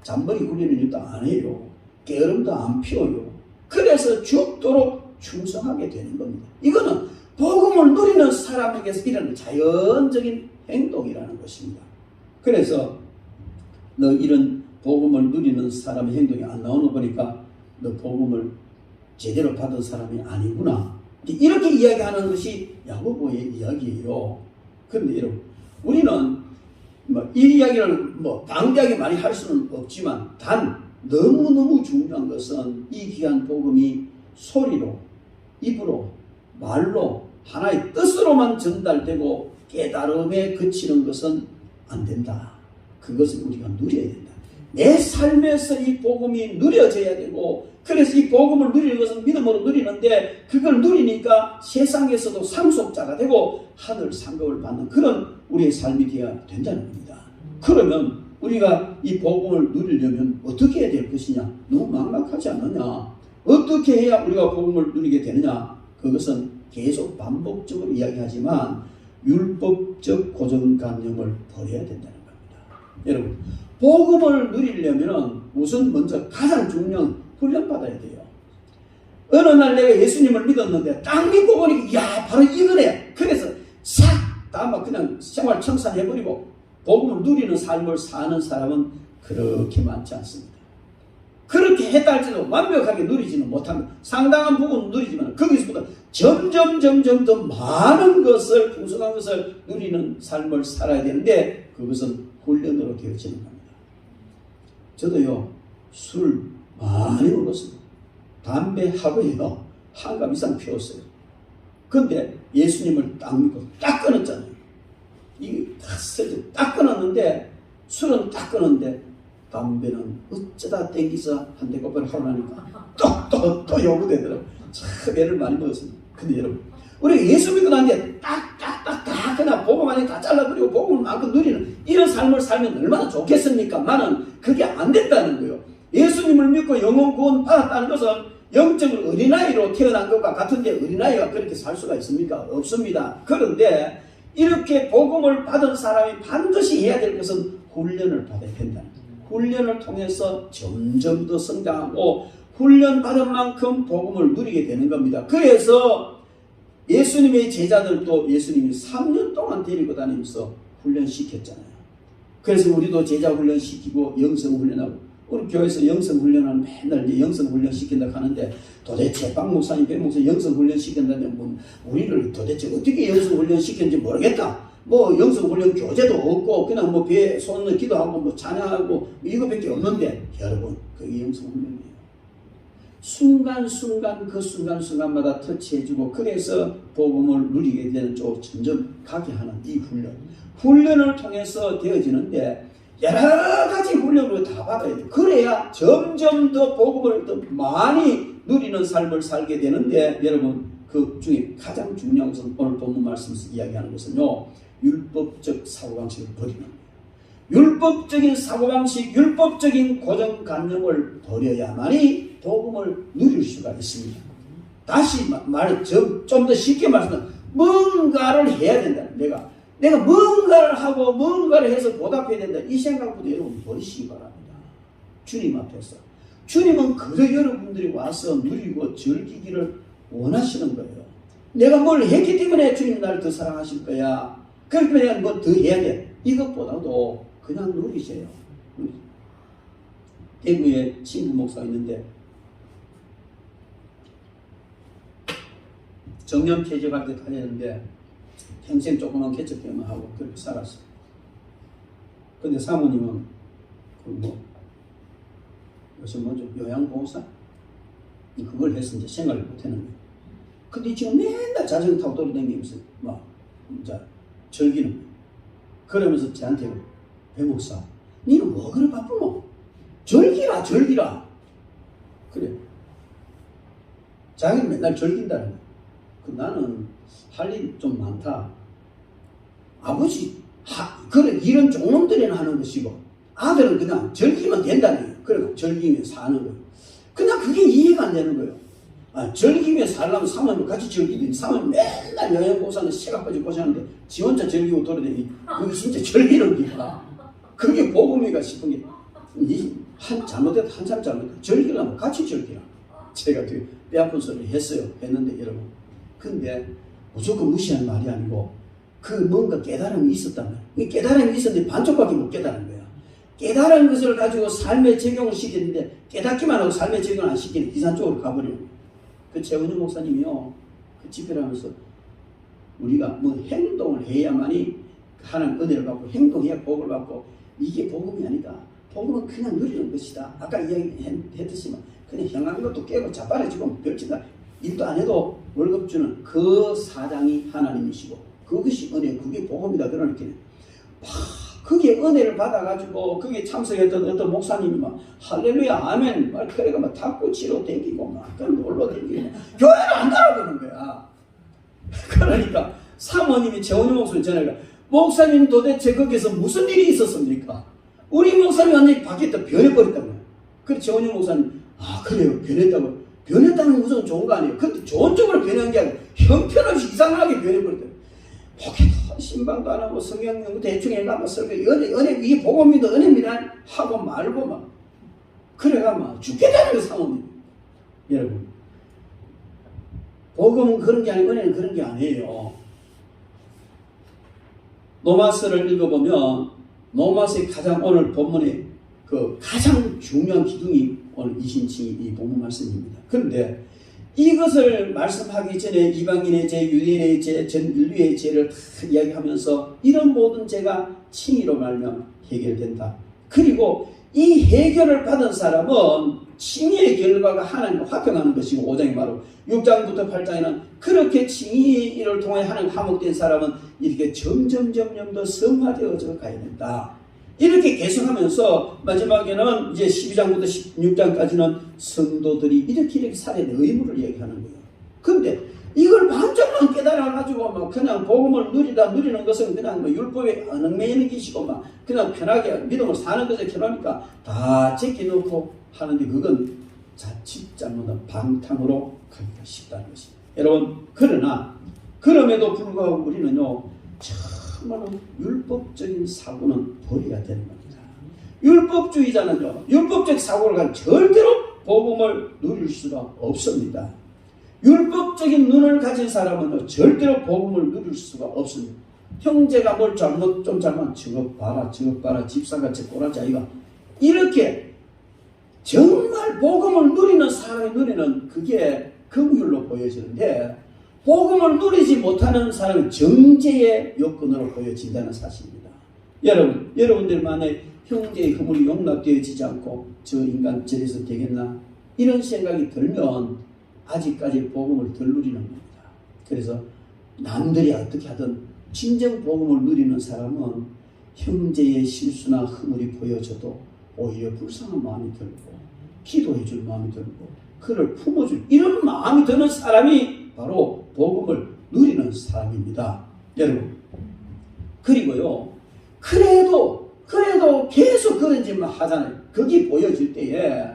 [SPEAKER 2] 잔머리 굴리는 일도 안 해요. 게으름도 안 피워요. 그래서 죽도록 충성하게 되는 겁니다. 이거는 복음을 누리는 사람에게서 일어나는 자연적인 행동이라는 것입니다. 그래서 너 이런 복음을 누리는 사람의 행동이 안 나오는 거 보니까 너 복음을 제대로 받은 사람이 아니구나, 이렇게 이야기하는 것이 야고보의 이야기예요. 그런데 여러분, 우리는 이 이야기를 방대하게 많이 할 수는 없지만 단 너무너무 중요한 것은 이 귀한 복음이 소리로, 입으로, 말로, 하나의 뜻으로만 전달되고 깨달음에 그치는 것은 안 된다. 그것을 우리가 누려야 된다. 내 삶에서 이 복음이 누려져야 되고, 그래서 이 복음을 누리는 것은 믿음으로 누리는데, 그걸 누리니까 세상에서도 상속자가 되고 하늘 상급을 받는 그런 우리의 삶이 되어야 된다는 겁니다. 그러면 우리가 이 복음을 누리려면 어떻게 해야 될 것이냐? 너무 막막하지 않느냐? 어떻게 해야 우리가 복음을 누리게 되느냐? 그것은 계속 반복적으로 이야기하지만 율법적 고정관념을 버려야 된다는 겁니다. 여러분, 복음을 누리려면 우선 먼저 가장 중요한 훈련받아야 돼요. 어느 날 내가 예수님을 믿었는데 딱 믿고 보니까 야, 바로 이거네. 그래서 싹 다 막 그냥 생활 청산해버리고 복음을 누리는 삶을 사는 사람은 그렇게 많지 않습니다. 그렇게 했다 할지도 완벽하게 누리지는 못합니다. 상당한 부분은 누리지만 거기서부터 점점 더 많은 것을, 풍성한 것을 누리는 삶을 살아야 되는데 그것은 훈련으로 되어지는 겁니다. 저도요, 술 많이 먹었습니다. 담배 하루에요, 한 갑 이상 피웠어요. 근데 예수님을 딱 믿고 딱 끊었잖아요. 이게 딱 끊었는데, 술은 딱 끊었는데 담배는 어쩌다 땡기서 한 대 꼬박을 하고 나니까 또 요구되더라고요. 참 애를 많이 먹었습니다. 근데 여러분, 우리가 예수 믿고 난 뒤에 딱 그냥 복음 안에 다 잘라버리고 복음을 마음껏 누리는 이런 삶을 살면 얼마나 좋겠습니까? 나는 그게 안 된다는 거예요. 예수님을 믿고 영혼 구원 받았다는 것은 영적으로 어린아이로 태어난 것과 같은데 어린아이가 그렇게 살 수가 있습니까? 없습니다. 그런데 이렇게 복음을 받은 사람이 반드시 해야 될 것은 훈련을 받아야 된다는 거예요. 훈련을 통해서 점점 더 성장하고 훈련받은 만큼 복음을 누리게 되는 겁니다. 그래서 예수님의 제자들도 예수님이 3년 동안 데리고 다니면서 훈련시켰잖아요. 그래서 우리도 제자 훈련시키고 영성 훈련하고, 우리 교회에서 영성 훈련하는 맨날 이제 영성 훈련 시킨다 하는데 도대체 박 목사님, 배 목사님 영성 훈련 시킨다면 우리를 도대체 어떻게 영성 훈련 시켰는지 모르겠다. 영성 훈련 교재도 없고 그냥 배에 손을 기도하고 찬양하고 이거밖에 없는데, 여러분, 그게 영성 훈련이에요. 순간순간 그 순간순간마다 터치해주고, 그래서 복음을 누리게 되는 쪽으로 점점 가게 하는 이 훈련을 통해서 되어지는데, 여러 가지 훈련을 다 받아야 돼요. 그래야 점점 더 복음을 더 많이 누리는 삶을 살게 되는데, 여러분, 그 중에 가장 중요한 것은 오늘 본문 말씀에서 이야기하는 것은요, 율법적 사고방식을 버리는 거예요. 율법적인 사고방식, 율법적인 고정관념을 버려야만이 복음을 누릴 수가 있습니다. 다시 좀 더 쉽게 말하면 뭔가를 해야 된다. 내가 뭔가를 하고 뭔가를 해서 보답해야 된다. 이 생각부터 여러분 버리시기 바랍니다. 주님 앞에서. 주님은 그저 여러분들이 와서 누리고 즐기기를 원하시는 거예요. 내가 뭘 했기 때문에 주님 나를 더 사랑하실 거야. 그러니까 내가 뭐 더 해야 돼. 이것보다도 그냥 누리세요. 대구에 친구 목사가 있는데 정년 퇴직할 때 다녔는데 평생 조그만 개척교회만 하고 그렇게 살았어요. 근데 사모님은 요즘 뭐죠? 요양보호사? 그걸 해서 이제 생활을 못하는 거예요. 근데 지금 맨날 자전거 타고 돌아다니면서 즐기는 거예요. 그러면서 저한테, 배 목사, 니는 뭐 그래 바쁘노? 즐기라. 그래. 자기는 맨날 즐긴다는 거예요. 나는 할 일이 좀 많다. 아버지 그래, 이런 종놈들이나 하는 것이고, 아들은 그냥 즐기면 된다는 거예요. 그리고 즐기며 사는 거예요. 그냥 그게 이해가 안 되는 거예요. 즐기며 살려면 사모님 같이 즐기더니 사모님 맨날 여행 고사는 새가 빠지고 고생하는데 지 혼자 즐기고 돌아다니 그게 진짜 즐기는 기가 그게 복음이가 싶은 게 잘못했다 한참 잘못했다 즐기려면 같이 즐기라. 제가 되게 뼈 아픈 소리를 했는데 여러분 근데 무조건 무시하는 말이 아니고 그 뭔가 깨달음이 있었다면 깨달음이 있었는데 반쪽밖에 못 깨달은 거야. 깨달은 것을 가지고 삶에 적용을 시키는데 깨닫기만 하고 삶에 적용 안 시키는 이산 쪽으로 가버리는 거야. 그 최원영 목사님이요, 그 집회를 하면서 우리가 뭐 행동을 해야만이 하나님 은혜를 받고 행동해야 복을 받고 이게 복음이 아니다. 복음은 그냥 누리는 것이다. 아까 이야기했듯이만 그냥 향한 것도 깨고 자빠라지고 별짓다 일도 안 해도 월급 주는 그 사장이 하나님이시고 그것이 은혜, 그게 복음이다. 그러니까 그게 은혜를 받아가지고 거기에 참석했던 어떤 목사님이 막 할렐루야 아멘 막 그래가 막 탁구 치러 댕기고 막 그런 놀러 댕기고 교회를 안 가라고 그러는 거야. 그러니까 사모님이 최원희 목사님 전화가 목사님 도대체 거기서 무슨 일이 있었습니까? 우리 목사님 완전히 바뀌었다 변해버렸다고요. 그래 최원희 목사님 그래요 변했다고. 변했다는 건 무슨 좋은 거 아니에요. 근데 좋은 쪽으로 변한 게 아니라 형편없이 이상하게 변해버렸다. 복에도 신방도 안 하고 성경 대충 해가면 설교 은혜 이게 복음입니다 은혜입니다 하고 말고 막 그래가 막 죽겠다는 거 사모님. 여러분 복음은 그런 게 아니고 은혜는 그런 게 아니에요. 노마스를 읽어보면 노마스의 가장 오늘 본문의 그 가장 중요한 기둥이 오늘 이신칭이 이 본문 말씀입니다. 그런데 이것을 말씀하기 전에 이방인의 죄, 유대인의 죄, 전 인류의 죄를 다 이야기하면서 이런 모든 죄가 칭의로 말미암아 해결된다. 그리고 이 해결을 받은 사람은 칭의의 결과가 하나님과 화평하는 것이고 5장이 바로 6장부터 8장에는 그렇게 칭의를 통해 하나님 화목된 사람은 이렇게 점점 더 성화되어져 가야 된다. 이렇게 계속하면서 마지막에는 이제 12장부터 16장까지는 성도들이 이렇게 살아야 될 의무를 얘기하는 거예요. 근데 이걸 반쪽만 깨달아가지고 막 그냥 복음을 누리는 것은 그냥 뭐 율법에 얽매이는 것이고 막 그냥 편하게 믿음을 사는 것에 편하니까 다 제껴놓고 하는데 그건 자칫 잘못한 방탕으로 가기가 쉽다는 것입니다. 여러분 그러나 그럼에도 불구하고 우리는요 정말로 율법적인 사고는 버려야 되는 겁니다. 율법주의자는요 율법적 사고를 가지고 절대로 복음을 누릴 수가 없습니다. 율법적인 눈을 가진 사람은 절대로 복음을 누릴 수가 없습니다. 형제가 뭘 잘못 저것 봐라 집사같이 꼬라지 아이가 이렇게 정말 복음을 누리는 사람이 누리는 그게 긍휼로 보여지는데 복음을 누리지 못하는 사람은 정죄의 요건으로 보여진다는 사실입니다. 여러분들만의 형제의 허물이 용납되어지지 않고 저 인간 저래서 되겠나 이런 생각이 들면 아직까지 복음을 덜 누리는 겁니다. 그래서 남들이 어떻게 하든 진정 복음을 누리는 사람은 형제의 실수나 허물이 보여져도 오히려 불쌍한 마음이 들고 기도해 줄 마음이 들고 그를 품어줄 이런 마음이 드는 사람이 바로 복음을 누리는 사람입니다. 여러분 그리고요 그래도 계속 그런 짓만 하잖아요. 그게 보여질 때에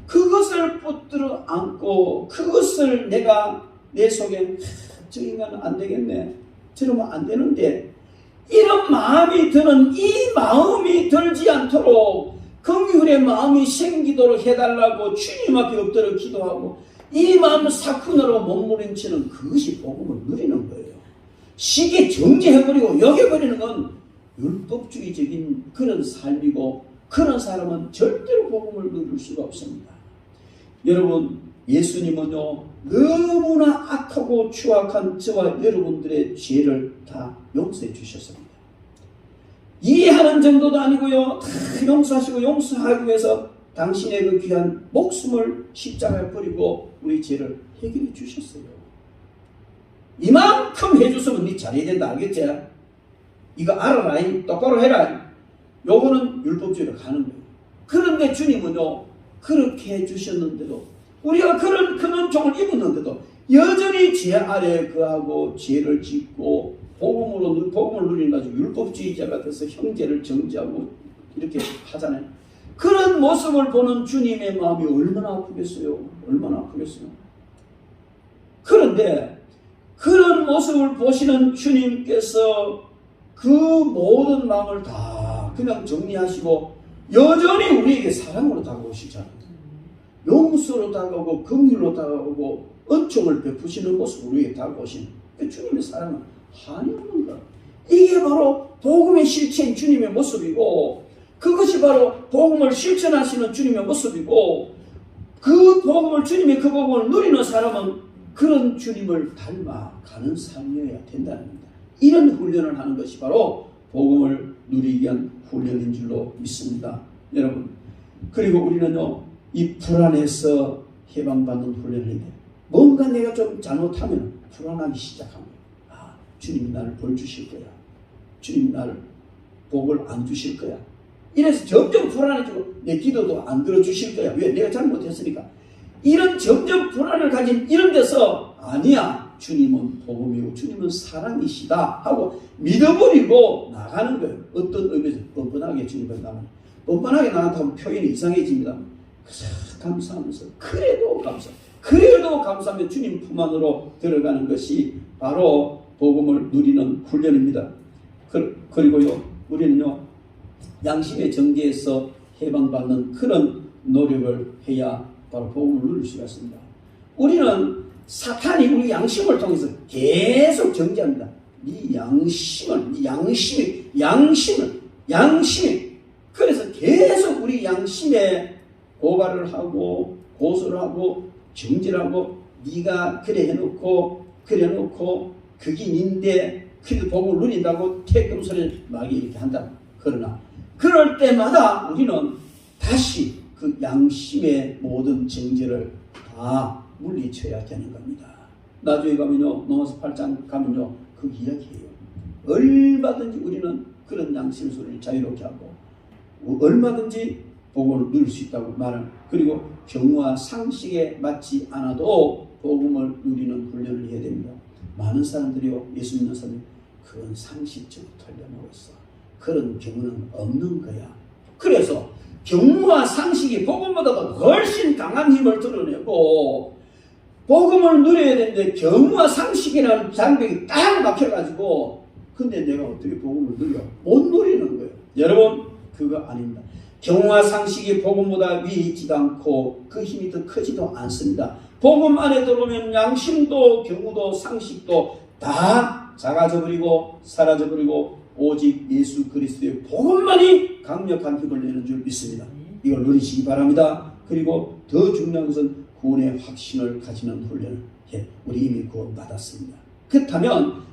[SPEAKER 2] 그것을 붙들어 안고 그것을 내가 내 속에 저 인간은 안 되겠네 저러면 안 되는데 이런 마음이 드는 이 마음이 들지 않도록 긍휼의 마음이 생기도록 해달라고 주님 앞에 엎드려 기도하고 이 마음을 사쿠나로 몸부림치는 그것이 복음을 누리는 거예요. 쉽게 정죄해버리고 여겨버리는 건 율법주의적인 그런 삶이고 그런 사람은 절대로 복음을 누릴 수가 없습니다. 여러분 예수님은요 너무나 악하고 추악한 저와 여러분들의 죄를 다 용서해 주셨습니다. 이해하는 정도도 아니고요 다 용서하시고 용서하기 위해서 당신의 그 귀한 목숨을 십자가에 버리고 우리 죄를 해결해 주셨어요. 이만큼 해줬으면 네 잘해야 된다 알겠지? 이거 알아라 똑바로 해라. 요거는 율법주의로 가는 거예요. 그런데 주님은요 그렇게 해주셨는데도 우리가 그런 큰 은총을 입었는데도 여전히 죄 아래에 거하고 죄를 짓고 복음을 누려가지고 율법주의자가 돼서 형제를 정죄하고 이렇게 하잖아요. 그런 모습을 보는 주님의 마음이 얼마나 아프겠어요. 얼마나 아프겠어요. 그런데 그런 모습을 보시는 주님께서 그 모든 마음을 다 그냥 정리하시고 여전히 우리에게 사랑으로 다가오시잖아요. 용서로 다가오고 긍휼로 다가오고 은총을 베푸시는 모습으로 우리에게 다가오시는 그 주님의 사랑은 한이 없는 것. 이게 바로 복음의 실체인 주님의 모습이고 그것이 바로 복음을 실천하시는 주님의 모습이고 그 복음을 주님의 그 복음을 누리는 사람은 그런 주님을 닮아가는 삶이어야 된다는 겁니다. 이런 훈련을 하는 것이 바로 복음을 누리기 위한 훈련인 줄로 믿습니다. 여러분, 그리고 우리는요 이 불안에서 해방받는 훈련을 해야 돼요. 뭔가 내가 좀 잘못하면 불안하기 시작합니다. 아, 주님이 나를 벌 주실 거야. 주님이 나를 복을 안 주실 거야. 이래서 점점 불안해지고 내 기도도 안 들어주실 거야. 왜? 내가 잘못했으니까. 이런 점점 불안을 가진 이런 데서 아니야. 주님은 복음이고 주님은 사랑이시다 하고 믿어버리고 나가는 거예요. 어떤 의미에서 뻔뻔하게 주님을 나가는 거예요. 뻔뻔하게 나간다면 표현이 이상해집니다. 감사하면서 그래도 감사하며 주님 품 안으로 들어가는 것이 바로 복음을 누리는 훈련입니다. 그리고요 우리는요 양심의 정죄에서 해방받는 그런 노력을 해야 바로 복음을 누릴 수가 있습니다. 우리는 사탄이 우리 양심을 통해서 계속 정죄합니다. 이 양심을 그래서 계속 우리 양심에 고발을 하고 고소를 하고 정죄를 하고 네가 그래 해놓고 그게 니인데 그래도 복음을 누린다고 태금소리를 막 이렇게 한다. 그러나 그럴 때마다 우리는 다시 그 양심의 모든 정죄를 다 물리쳐야 되는 겁니다. 나중에 가면요 로마서 8장 가면요 그 이야기예요. 얼마든지 우리는 그런 양심 소리를 자유롭게 하고 얼마든지 복음을 누릴 수 있다고 말하는, 그리고 경우와 상식에 맞지 않아도 복음을 누리는 훈련을 해야 됩니다. 많은 사람들이요 예수 믿는 사람이 그건 상식적으로 털려놓고 있어. 그런 경우는 없는 거야. 그래서 경우와 상식이 복음보다도 훨씬 강한 힘을 드러내고 복음을 누려야 되는데 경우와 상식이라는 장벽이 딱 막혀가지고 근데 내가 어떻게 복음을 누려? 못 누리는 거예요. 여러분 그거 아닙니다. 경우와 상식이 복음보다 위에 있지도 않고 그 힘이 더 크지도 않습니다. 복음 안에 들어오면 양심도 경우도 상식도 다 작아져버리고 사라져버리고 오직 예수 그리스도의 복음만이 강력한 힘을 내는 줄 믿습니다. 이걸 누리시기 바랍니다. 그리고 더 중요한 것은 구원의 확신을 가지는 훈련을 해. 우리 이미 구원받았습니다. 그렇다면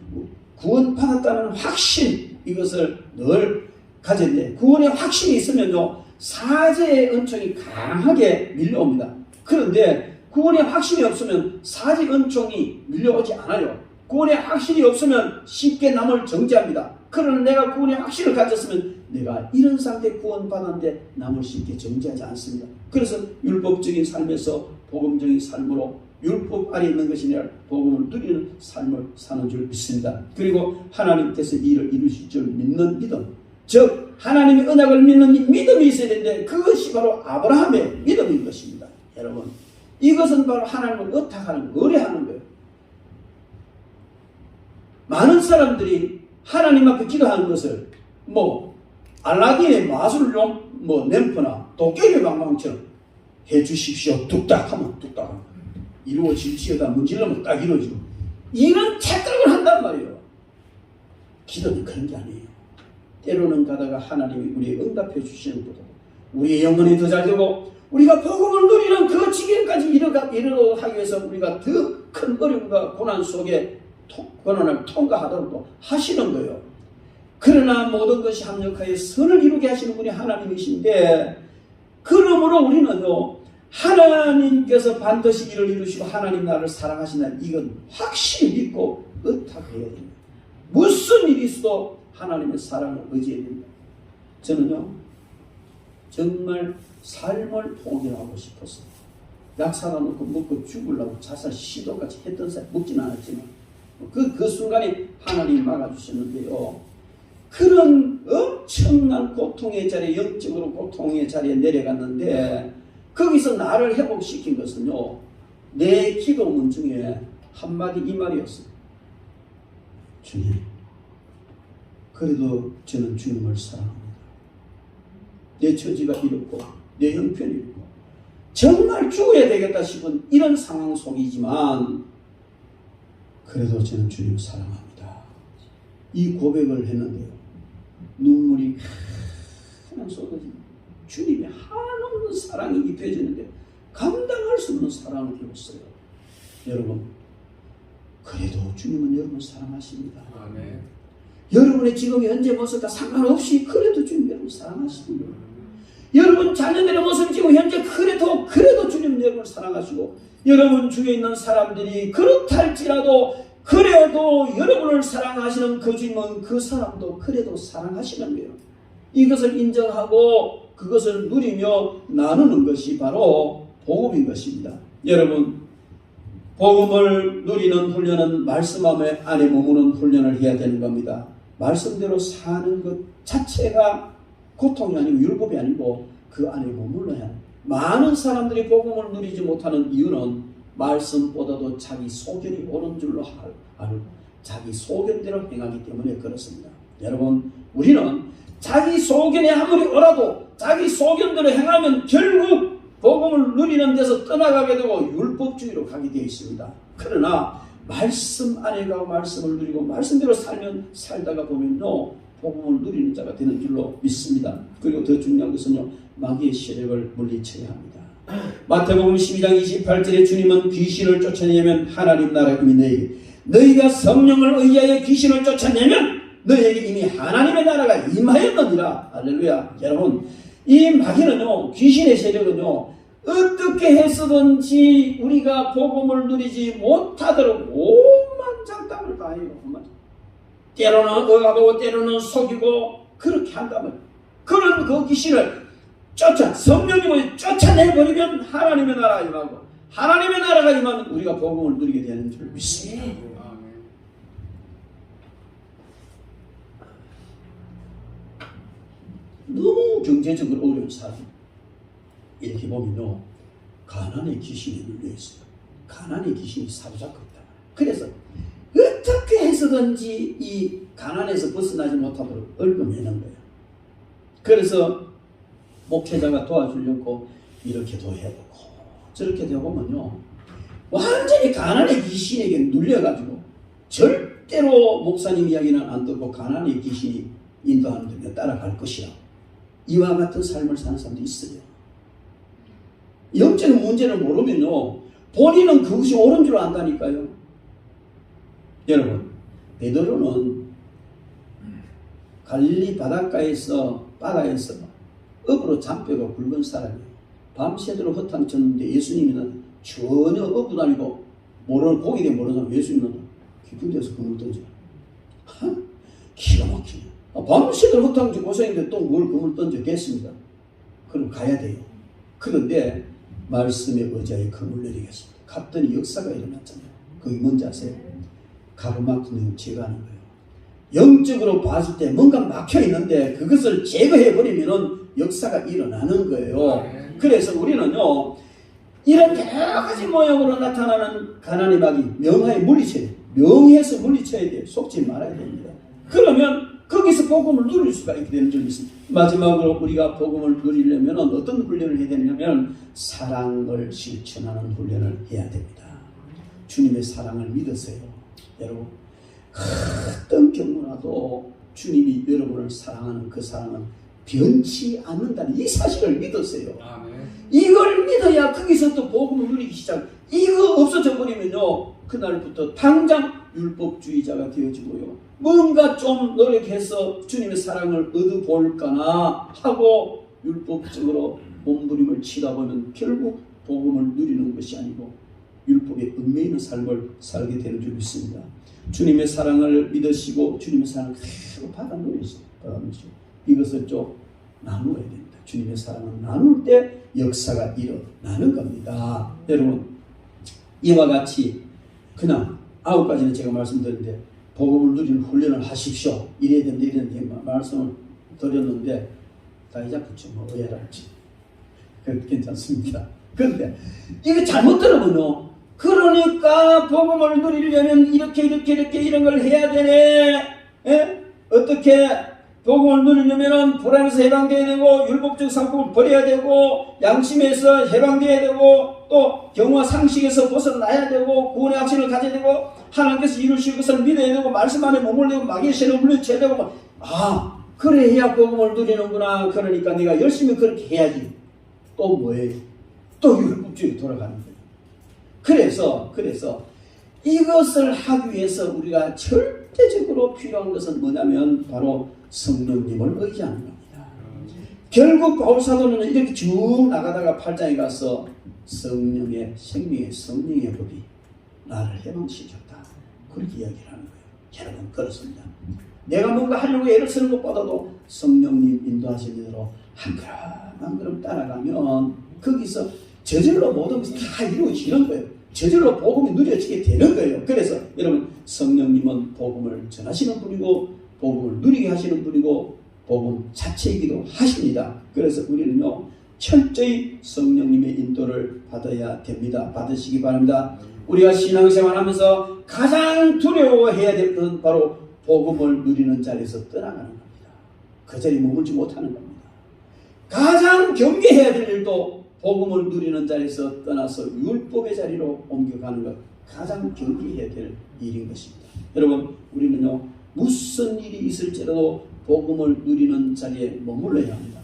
[SPEAKER 2] 구원받았다는 확신, 이것을 늘 가져야 돼. 구원의 확신이 있으면요 사제의 은총이 강하게 밀려옵니다. 그런데 구원의 확신이 없으면 사제 은총이 밀려오지 않아요. 구원의 확신이 없으면 쉽게 남을 정죄합니다. 그러나 내가 구원의 확신을 가졌으면 내가 이런 상태 구원받았는데 남을 쉽게 정죄하지 않습니다. 그래서 율법적인 삶에서 복음적인 삶으로 율법 아래 있는 것이 아니라 복음을 누리는 삶을 사는 줄 믿습니다. 그리고 하나님께서 이를 이루실 줄 믿는 믿음, 즉 하나님의 언약을 믿는 이 믿음이 있어야 되는데 그것이 바로 아브라함의 믿음인 것입니다. 여러분 이것은 바로 하나님을 의탁하는, 의뢰하는 거예요. 많은 사람들이 하나님 앞에 기도하는 것을 알라딘의 마술용 램프나 도깨비 방망처럼 해주십시오 뚝딱 하면 뚝딱 이루어질지어다 문질러면 딱 이루어지고 이런 착각을 한단 말이에요. 기도는 그런 게 아니에요. 때로는 가다가 하나님이 우리의 응답해 주시는 것보다 우리의 영혼이 더 잘 되고 우리가 복음을 누리는 그 지경까지 이르하기 위해서 우리가 더 큰 어려움과 고난 속에 고난을 통과하도록 또 하시는 거예요. 그러나 모든 것이 합력하여 선을 이루게 하시는 분이 하나님이신데 그러므로 우리는요 하나님께서 반드시 이를 이루시고 하나님 나를 사랑하신다는 이건 확실히 믿고 의탁해야 됩니다. 무슨 일이 있어도 하나님의 사랑을 의지해야 됩니다. 저는요 정말 삶을 포기하고 싶었어요. 약 사다 놓고 먹고 죽으려고 자살 시도까지 했던 사람 먹지는 않았지만 그 순간에 하나님 막아주셨는데요. 그런 엄청난 고통의 자리에, 영적으로 고통의 자리에 내려갔는데 거기서 나를 회복시킨 것은요, 내 기도문 중에 한마디 이 말이었어요. 주님, 그래도 저는 주님을 사랑합니다. 내 처지가 이렇고 내 형편이 이렇고 정말 죽어야 되겠다 싶은 이런 상황 속이지만 그래도 저는 주님을 사랑합니다. 이 고백을 했는데요, 눈물이 그냥 쏟아지고 주님의 한없는 사랑이 입혀지는데 감당할 수 없는 사랑을 입었어요. 여러분, 그래도 주님은 여러분을 사랑하십니다.
[SPEAKER 3] 아멘.
[SPEAKER 2] 여러분의 지금 현재 모습과 상관없이 그래도 주님 여러분을 사랑하십니다. 여러분 자녀들의 모습이 지금 현재 그래도 주님은 여러분을 사랑하시고, 여러분 중에 있는 사람들이 그렇다 할지라도 그래도 여러분을 사랑하시는 그 주님은 그 사람도 그래도 사랑하시는 거예요. 이것을 인정하고 그것을 누리며 나누는 것이 바로 복음인 것입니다. 여러분, 복음을 누리는 훈련은 말씀 안에 머무는 훈련을 해야 되는 겁니다. 말씀대로 사는 것 자체가 고통이 아니고 율법이 아니고 그 안에 머물러야 합니다. 많은 사람들이 복음을 누리지 못하는 이유는 말씀보다도 자기 소견이 옳은 줄로 알고 자기 소견대로 행하기 때문에 그렇습니다. 여러분, 우리는 자기 소견에 아무리 옳아도 자기 소견대로 행하면 결국 복음을 누리는 데서 떠나가게 되고 율법주의로 가게 되어 있습니다. 그러나 말씀 안에 가고 말씀을 누리고 말씀대로 살다가 보면요, 복음을 누리는 자가 되는 줄로 믿습니다. 그리고 더 중요한 것은요, 마귀의 세력을 물리쳐야 합니다. 마태복음 12장 28절에 주님은 귀신을 쫓아내면 하나님 나라가 이미 너희가 성령을 의지하여 귀신을 쫓아내면 너희에게 이미 하나님의 나라가 임하였느니라. 할렐루야. 여러분, 이 마귀는요, 귀신의 세력은요, 어떻게 해서든지 우리가 복음을 누리지 못하도록 오만 장담을 다해요. 때로는 억압하고 때로는 속이고 그렇게 한다면, 그런 그 귀신을 성령님을 쫓아내버리면 하나님의 나라가 임하고, 하나님의 나라가 임하면 우리가 복음을 누리게 되는 줄 믿습니다. 너무 경제적으로 어려운 사람 이렇게 보면요, 가난의 귀신이 눌려있어요. 가난의 귀신이 사로잡고 있다. 그래서 어떻게 해서든지 이 가난에서 벗어나지 못하도록 얽어매는 거예요. 그래서 목회자가 도와주려고 이렇게도 해보고 저렇게도 해보면요, 완전히 가난의 귀신에게 눌려가지고 절대로 목사님 이야기는 안 듣고 가난의 귀신이 인도하는 데 따라갈 것이라, 이와 같은 삶을 사는 사람도 있어요. 영적인 문제를 모르면요, 본인은 그것이 옳은 줄 안다니까요. 여러분, 베드로는 갈릴리 바다에서 업으로 잔뼈가 굵은 사람이에요. 밤새도록 허탕쳤는데 예수님은 전혀 업도 아니고 고기에 모르는 사람, 예수님은 깊은 데서 그물 던져요. 기가 막히네. 밤새도록 허탕치 고생인데 또 뭘 그물 던져겠습니다. 그럼 가야 돼요. 그런데 말씀에 의지하여 그물 내리겠습니다. 갔더니 역사가 일어났잖아요. 그게 뭔지 아세요? 가로막히는 제거하는 거예요. 영적으로 봤을 때 뭔가 막혀 있는데 그것을 제거해버리면 역사가 일어나는 거예요. 그래서 우리는요, 이런 여러 가지 모양으로 나타나는 가난의 마귀 명하에 물리쳐야 돼요. 명해서 물리쳐야 돼요. 속지 말아야 됩니다. 그러면 거기서 복음을 누릴 수가 있게 되는 점이 있습니다. 마지막으로 우리가 복음을 누리려면 어떤 훈련을 해야 되냐면 사랑을 실천하는 훈련을 해야 됩니다. 주님의 사랑을 믿으세요. 여러분, 어떤 경우라도 주님이 여러분을 사랑하는 그 사랑은 변치 않는다는 이 사실을 믿으세요.
[SPEAKER 3] 아멘.
[SPEAKER 2] 이걸 믿어야 거기서 또 복음을 누리기 시작. 이거 없어져 버리면요, 그날부터 당장 율법주의자가 되어지고요, 뭔가 좀 노력해서 주님의 사랑을 얻어볼까나 하고 율법적으로 몸부림을 치다 보면 결국 복음을 누리는 것이 아니고 율법에 얽매이는 삶을 살게 되는 줄 믿습니다. 주님의 사랑을 믿으시고 주님의 사랑을 계속 받아 누리시고 이것을 좀 나누어야 됩니다. 주님의 사랑을 나눌 때 역사가 일어나는 겁니다. 여러분, 이와 같이 그냥 9가지는 제가 말씀드렸는데 복음을 누리는 훈련을 하십시오. 이래야 된다 이래야 된다 말씀을 드렸는데 다 잊어붙죠. 뭐 의아랄지 괜찮습니다. 그런데 이거 잘못 들으면요, 그러니까 복음을 누리려면 이렇게 이런 걸 해야 되네. 예? 어떻게 복음을 누리려면 불안에서 해방돼야 되고, 율법적 상품을 버려야 되고, 양심에서 해방돼야 되고, 또 경화 상식에서 벗어나야 되고, 구원의 확신을 가져야 되고, 하나님께서 이루실 것을 믿어야 되고, 말씀 안에 몸을 내고 마귀의 세력을 물리쳐야 되고, 아, 그래 해야 복음을 누리는구나. 그러니까 내가 열심히 그렇게 해야지. 또 뭐예요? 또 율법주의로 돌아가는 거예요. 그래서 이것을 하기 위해서 우리가 절대적으로 필요한 것은 뭐냐면 바로 성령님을 의지하는 겁니다. 결국 바울 사도는 이렇게 쭉 나가다가 8장에 가서 성령의 생명의 성령의 법이 나를 해방시켰다. 그렇게 이야기를 하는 거예요. 여러분 그렇습니다. 내가 뭔가 하려고 애를 쓰는 것보다도 성령님 인도하시는 대로 한 걸음 따라가면 거기서 저절로 모든 것이 다 이루어지는 거예요. 저절로 복음이 누려지게 되는 거예요. 그래서 여러분 성령님은 복음을 전하시는 분이고 복음을 누리게 하시는 분이고 복음 자체이기도 하십니다. 그래서 우리는요 철저히 성령님의 인도를 받아야 됩니다. 받으시기 바랍니다. 우리가 신앙생활하면서 가장 두려워해야 될 것은 바로 복음을 누리는 자리에서 떠나가는 겁니다. 그 자리에 머물지 못하는 겁니다. 가장 경계해야 될 일도 복음을 누리는 자리에서 떠나서 율법의 자리로 옮겨가는 것, 가장 경계해야 될 일인 것입니다. 여러분 우리는요 무슨 일이 있을지라도 복음을 누리는 자리에 머물러야 합니다.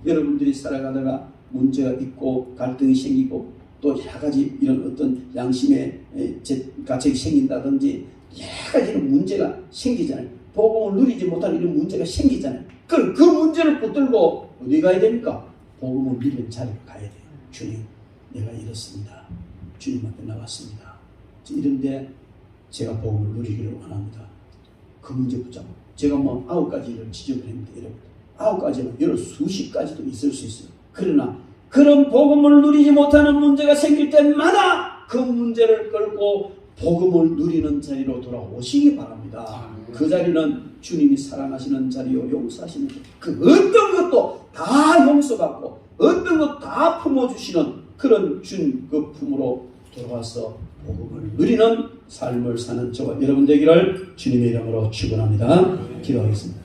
[SPEAKER 2] 여러분들이 살아가다가 문제가 있고 갈등이 생기고 또 여러 가지 이런 어떤 양심의 가책이 생긴다든지 여러 가지 이런 문제가 생기잖아요. 복음을 누리지 못하는 이런 문제가 생기잖아요. 그 문제를 붙들고 어디 가야 됩니까? 복음을 누리는 자리로 가야 돼요. 주님, 내가 이렇습니다. 주님한테 나왔습니다. 이런데 제가 복음을 누리기를 원합니다. 그 문제 붙잡고 제가 9가지를 지적을 했는데 여러분 9가지는 여러 수십 가지도 있을 수 있어요. 그러나 그런 복음을 누리지 못하는 문제가 생길 때마다 그 문제를 끌고 복음을 누리는 자리로 돌아오시기 바랍니다. 그 자리는 주님이 사랑하시는 자리요 용서하시는 자리. 그 어떤 것도 다 용서받고 어떤 것 다 품어주시는 그런 주님 그 품으로 돌아와서 복음을 누리는 삶을 사는 저와 여러분 되기를 주님의 이름으로 축원합니다. 기도하겠습니다.